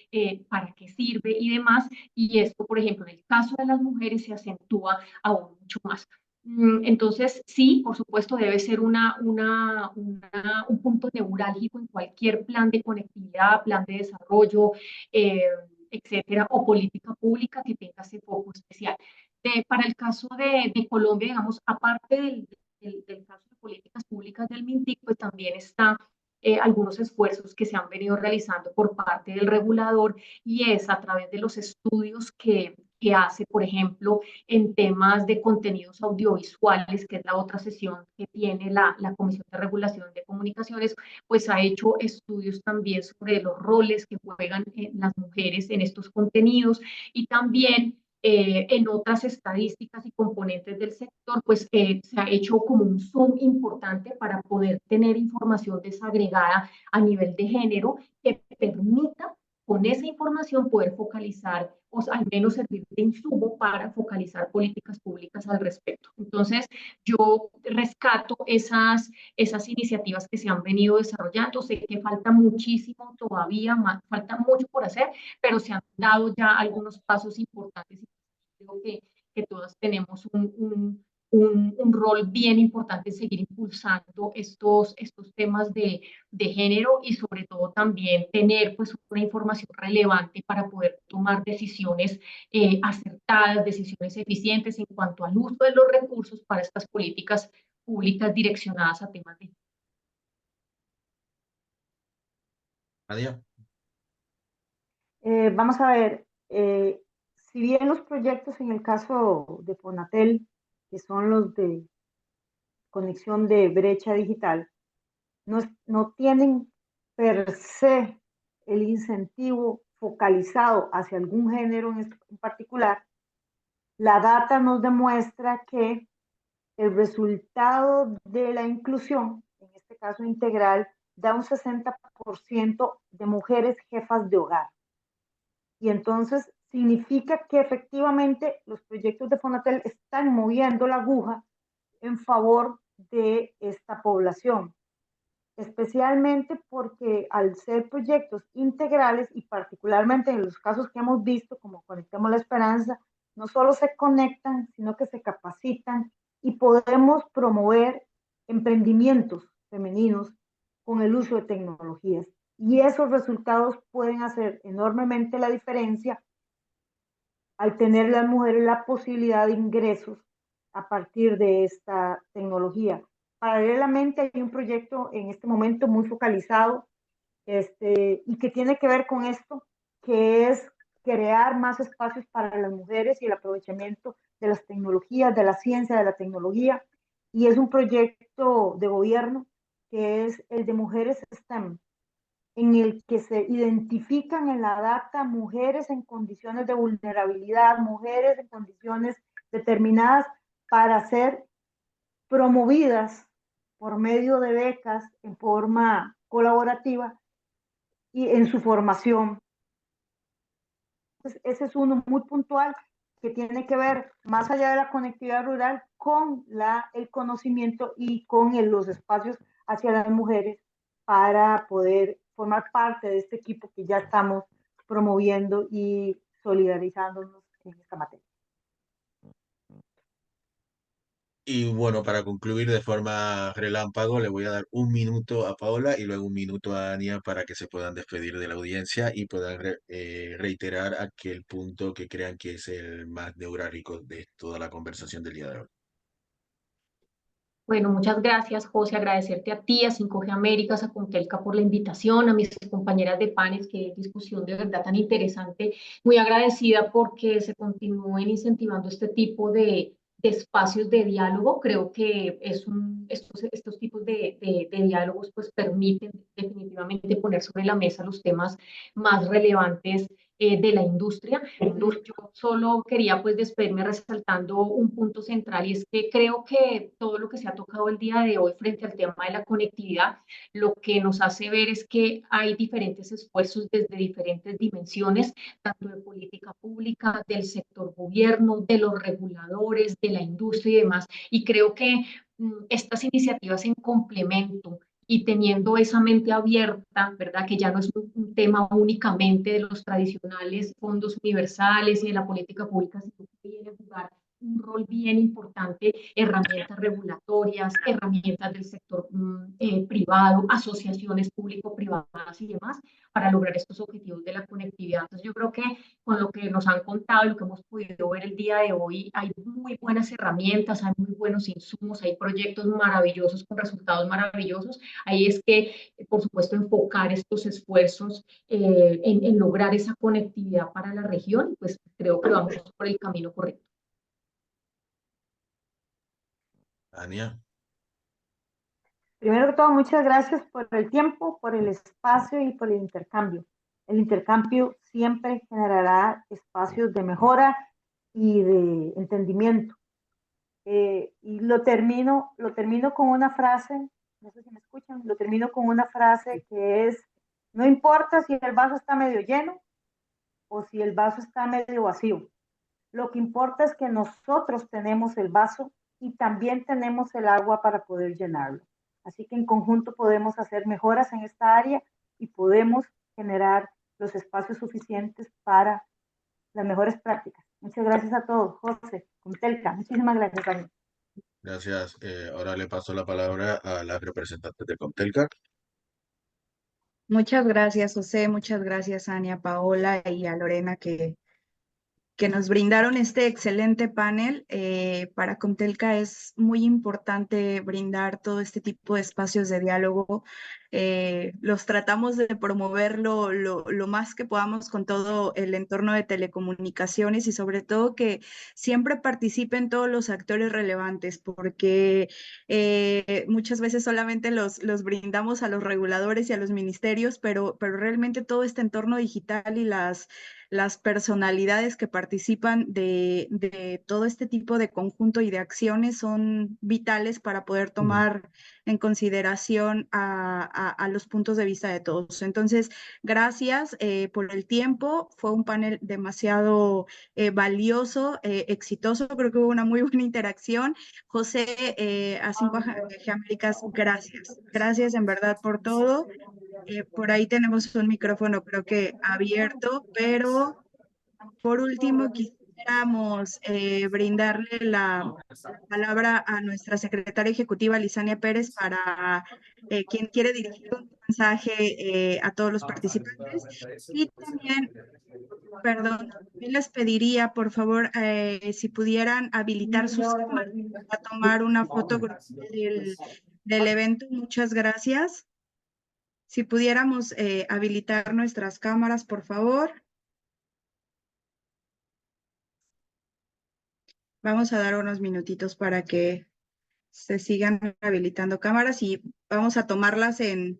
para qué sirve y demás. Y esto, por ejemplo, en el caso de las mujeres se acentúa aún mucho más. Entonces, sí, por supuesto, debe ser un punto neurálgico en cualquier plan de conectividad, plan de desarrollo, etcétera, o política pública que tenga ese foco especial. Para el caso de Colombia, digamos, aparte del caso de políticas públicas del MINTIC, pues también está algunos esfuerzos que se han venido realizando por parte del regulador y es a través de los estudios que hace, por ejemplo, en temas de contenidos audiovisuales, que es la otra sesión que tiene la Comisión de Regulación de Comunicaciones, pues ha hecho estudios también sobre los roles que juegan las mujeres en estos contenidos y también en otras estadísticas y componentes del sector, pues se ha hecho como un zoom importante para poder tener información desagregada a nivel de género que permita con esa información poder focalizar o al menos servir de insumo para focalizar políticas públicas al respecto. Entonces, yo rescato esas iniciativas que se han venido desarrollando. Sé que falta muchísimo todavía, falta mucho por hacer, pero se han dado ya algunos pasos importantes y creo que todas tenemos un rol bien importante en seguir impulsando estos temas de género y sobre todo también tener pues una información relevante para poder tomar decisiones acertadas, decisiones eficientes en cuanto al uso de los recursos para estas políticas públicas direccionadas a temas de... Nadia. Vamos a ver, si bien los proyectos en el caso de Fonatel, que son los de conexión de brecha digital, no tienen per se el incentivo focalizado hacia algún género en particular, la data nos demuestra que el resultado de la inclusión, en este caso integral, da un 60% de mujeres jefas de hogar. Y entonces significa que efectivamente los proyectos de Fonatel están moviendo la aguja en favor de esta población, especialmente porque al ser proyectos integrales y particularmente en los casos que hemos visto, como Conectemos la Esperanza, no solo se conectan, sino que se capacitan y podemos promover emprendimientos femeninos con el uso de tecnologías. Y esos resultados pueden hacer enormemente la diferencia al tener las mujeres la posibilidad de ingresos a partir de esta tecnología. Paralelamente hay un proyecto en este momento muy focalizado y que tiene que ver con esto, que es crear más espacios para las mujeres y el aprovechamiento de las tecnologías, de la ciencia, de la tecnología. Y es un proyecto de gobierno que es el de Mujeres STEM, en el que se identifican en la data mujeres en condiciones de vulnerabilidad, mujeres en condiciones determinadas para ser promovidas por medio de becas en forma colaborativa y en su formación. Entonces, ese es uno muy puntual que tiene que ver, más allá de la conectividad rural, con el conocimiento y con los espacios hacia las mujeres para poder formar parte de este equipo que ya estamos promoviendo y solidarizándonos en esta materia. Y bueno, para concluir de forma relámpago, le voy a dar un minuto a Paola y luego un minuto a Ania para que se puedan despedir de la audiencia y puedan reiterar aquel punto que crean que es el más neurálgico de toda la conversación del día de hoy. Bueno, muchas gracias, José. Agradecerte a ti, a 5G Américas, a Contelca por la invitación, a mis compañeras de panes, qué discusión de verdad tan interesante. Muy agradecida porque se continúen incentivando este tipo de espacios de diálogo. Creo que estos tipos de diálogos pues permiten definitivamente poner sobre la mesa los temas más relevantes de la industria. Yo solo quería pues despedirme resaltando un punto central y es que creo que todo lo que se ha tocado el día de hoy frente al tema de la conectividad, lo que nos hace ver es que hay diferentes esfuerzos desde diferentes dimensiones, tanto de política pública, del sector gobierno, de los reguladores, de la industria y demás. Y creo que estas iniciativas en complemento y teniendo esa mente abierta, ¿verdad? Que ya no es un tema únicamente de los tradicionales fondos universales y de la política pública, sino que viene a jugar un rol bien importante, herramientas regulatorias, herramientas del sector privado, asociaciones público-privadas y demás, para lograr estos objetivos de la conectividad. Entonces yo creo que con lo que nos han contado y lo que hemos podido ver el día de hoy, hay muy buenas herramientas, hay muy buenos insumos, hay proyectos maravillosos con resultados maravillosos. Ahí es que, por supuesto, enfocar estos esfuerzos en lograr esa conectividad para la región, pues creo que vamos por el camino correcto. Ania. Primero que todo, muchas gracias por el tiempo, por el espacio y por el intercambio. El intercambio siempre generará espacios de mejora y de entendimiento. Y lo termino con una frase, no sé si me escuchan, lo termino con una frase que es No importa si el vaso está medio lleno o si el vaso está medio vacío. Lo que importa es que nosotros tenemos el vaso y también tenemos el agua para poder llenarlo. Así que en conjunto podemos hacer mejoras en esta área y podemos generar los espacios suficientes para las mejores prácticas. Muchas gracias a todos. José, Contelca, muchísimas gracias, Daniel. Gracias. Ahora le paso la palabra a la representante de Contelca. Muchas gracias, José. Muchas gracias, Ania, Paola y a Lorena que nos brindaron este excelente panel. Para Contelca es muy importante brindar todo este tipo de espacios de diálogo. Los tratamos de promover lo más que podamos con todo el entorno de telecomunicaciones y sobre todo que siempre participen todos los actores relevantes, porque muchas veces solamente los brindamos a los reguladores y a los ministerios, pero realmente todo este entorno digital y las personalidades que participan de todo este tipo de conjunto y de acciones son vitales para poder tomar en consideración a los puntos de vista de todos. Entonces, gracias por el tiempo. Fue un panel demasiado valioso, exitoso. Creo que hubo una muy buena interacción. José, a 5G Américas, gracias. Gracias en verdad por todo. Por ahí tenemos un micrófono creo que abierto, pero por último quisiéramos brindarle la palabra a nuestra secretaria ejecutiva, Lizania Pérez, para quien quiere dirigir un mensaje a todos los participantes. Y también, perdón, también les pediría, por favor, si pudieran habilitar sus cámaras para tomar una foto grupal del evento. Muchas gracias. Si pudiéramos habilitar nuestras cámaras, por favor. Vamos a dar unos minutitos para que se sigan habilitando cámaras y vamos a tomarlas en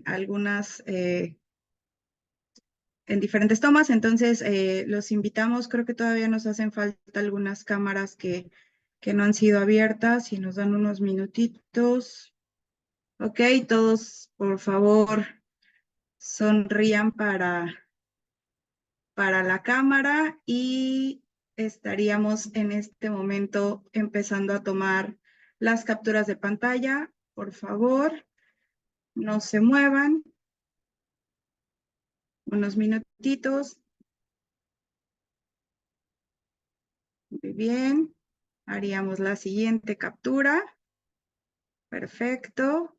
algunas, en diferentes tomas. Entonces, los invitamos. Creo que todavía nos hacen falta algunas cámaras que no han sido abiertas y nos dan unos minutitos. Ok, todos, por favor, sonrían para la cámara y estaríamos en este momento empezando a tomar las capturas de pantalla. Por favor, no se muevan. Unos minutitos. Muy bien. Haríamos la siguiente captura. Perfecto.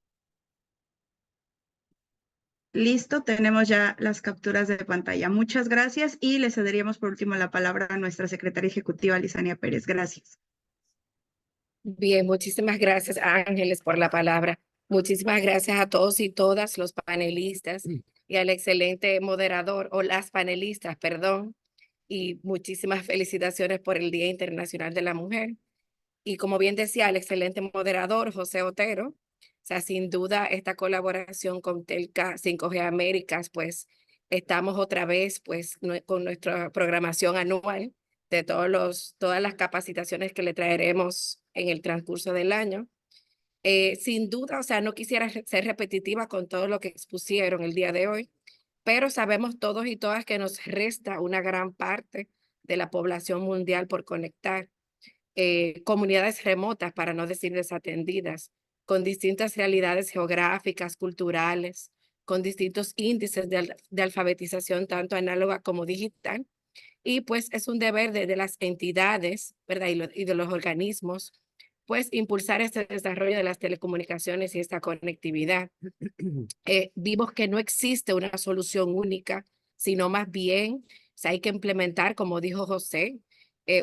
Listo, tenemos ya las capturas de pantalla. Muchas gracias y le cederíamos por último la palabra a nuestra secretaria ejecutiva, Lizania Pérez. Gracias. Bien, muchísimas gracias, Ángeles, por la palabra. Muchísimas gracias a todos y todas los panelistas y al excelente moderador, o las panelistas, perdón. Y muchísimas felicitaciones por el Día Internacional de la Mujer. Y como bien decía el excelente moderador, José Otero, o sea, sin duda esta colaboración con Telca 5G Américas, pues estamos otra vez pues con nuestra programación anual de todas las capacitaciones que le traeremos en el transcurso del año. Sin duda, o sea, no quisiera ser repetitiva con todo lo que expusieron el día de hoy, pero sabemos todos y todas que nos resta una gran parte de la población mundial por conectar. Comunidades remotas, para no decir desatendidas, con distintas realidades geográficas, culturales, con distintos índices de alfabetización, tanto análoga como digital. Y pues es un deber de las entidades, ¿verdad? Y de los organismos, pues impulsar este desarrollo de las telecomunicaciones y esta conectividad. Vimos que no existe una solución única, sino más bien hay que implementar, como dijo José,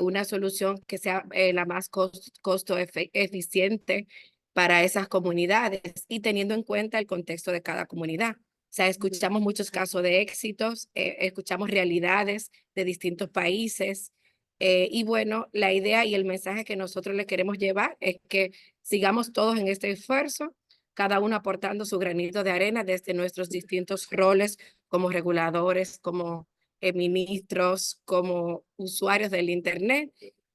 una solución que sea la más costo eficiente para esas comunidades y teniendo en cuenta el contexto de cada comunidad. O sea, escuchamos muchos casos de éxitos, escuchamos realidades de distintos países y bueno, la idea y el mensaje que nosotros le queremos llevar es que sigamos todos en este esfuerzo, cada uno aportando su granito de arena desde nuestros distintos roles como reguladores, como ministros, como usuarios del Internet.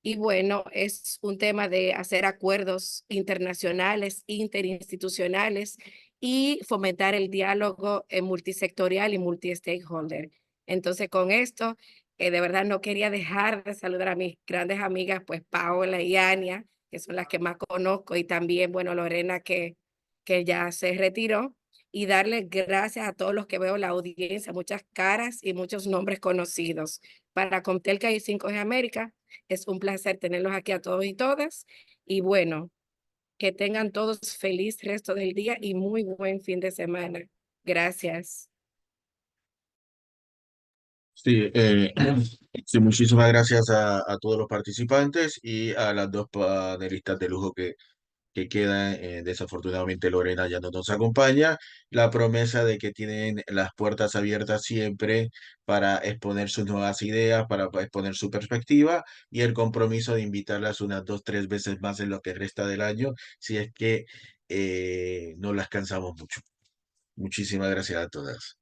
Y bueno, es un tema de hacer acuerdos internacionales, interinstitucionales y fomentar el diálogo multisectorial y multi-stakeholder. Entonces, con esto, de verdad no quería dejar de saludar a mis grandes amigas, pues Paola y Ania, que son las que más conozco, y también, bueno, Lorena, que ya se retiró, y darle gracias a todos los que veo en la audiencia, muchas caras y muchos nombres conocidos. Para Comtelca y 5G América, es un placer tenerlos aquí a todos y todas, y bueno, que tengan todos feliz resto del día y muy buen fin de semana. Gracias. Sí, sí, muchísimas gracias a todos los participantes y a las dos panelistas de lujo que quedan. Desafortunadamente Lorena ya no nos acompaña. La promesa de que tienen las puertas abiertas siempre para exponer sus nuevas ideas, para exponer su perspectiva y el compromiso de invitarlas unas 2, 3 veces más en lo que resta del año, si es que no las cansamos mucho. Muchísimas gracias a todas.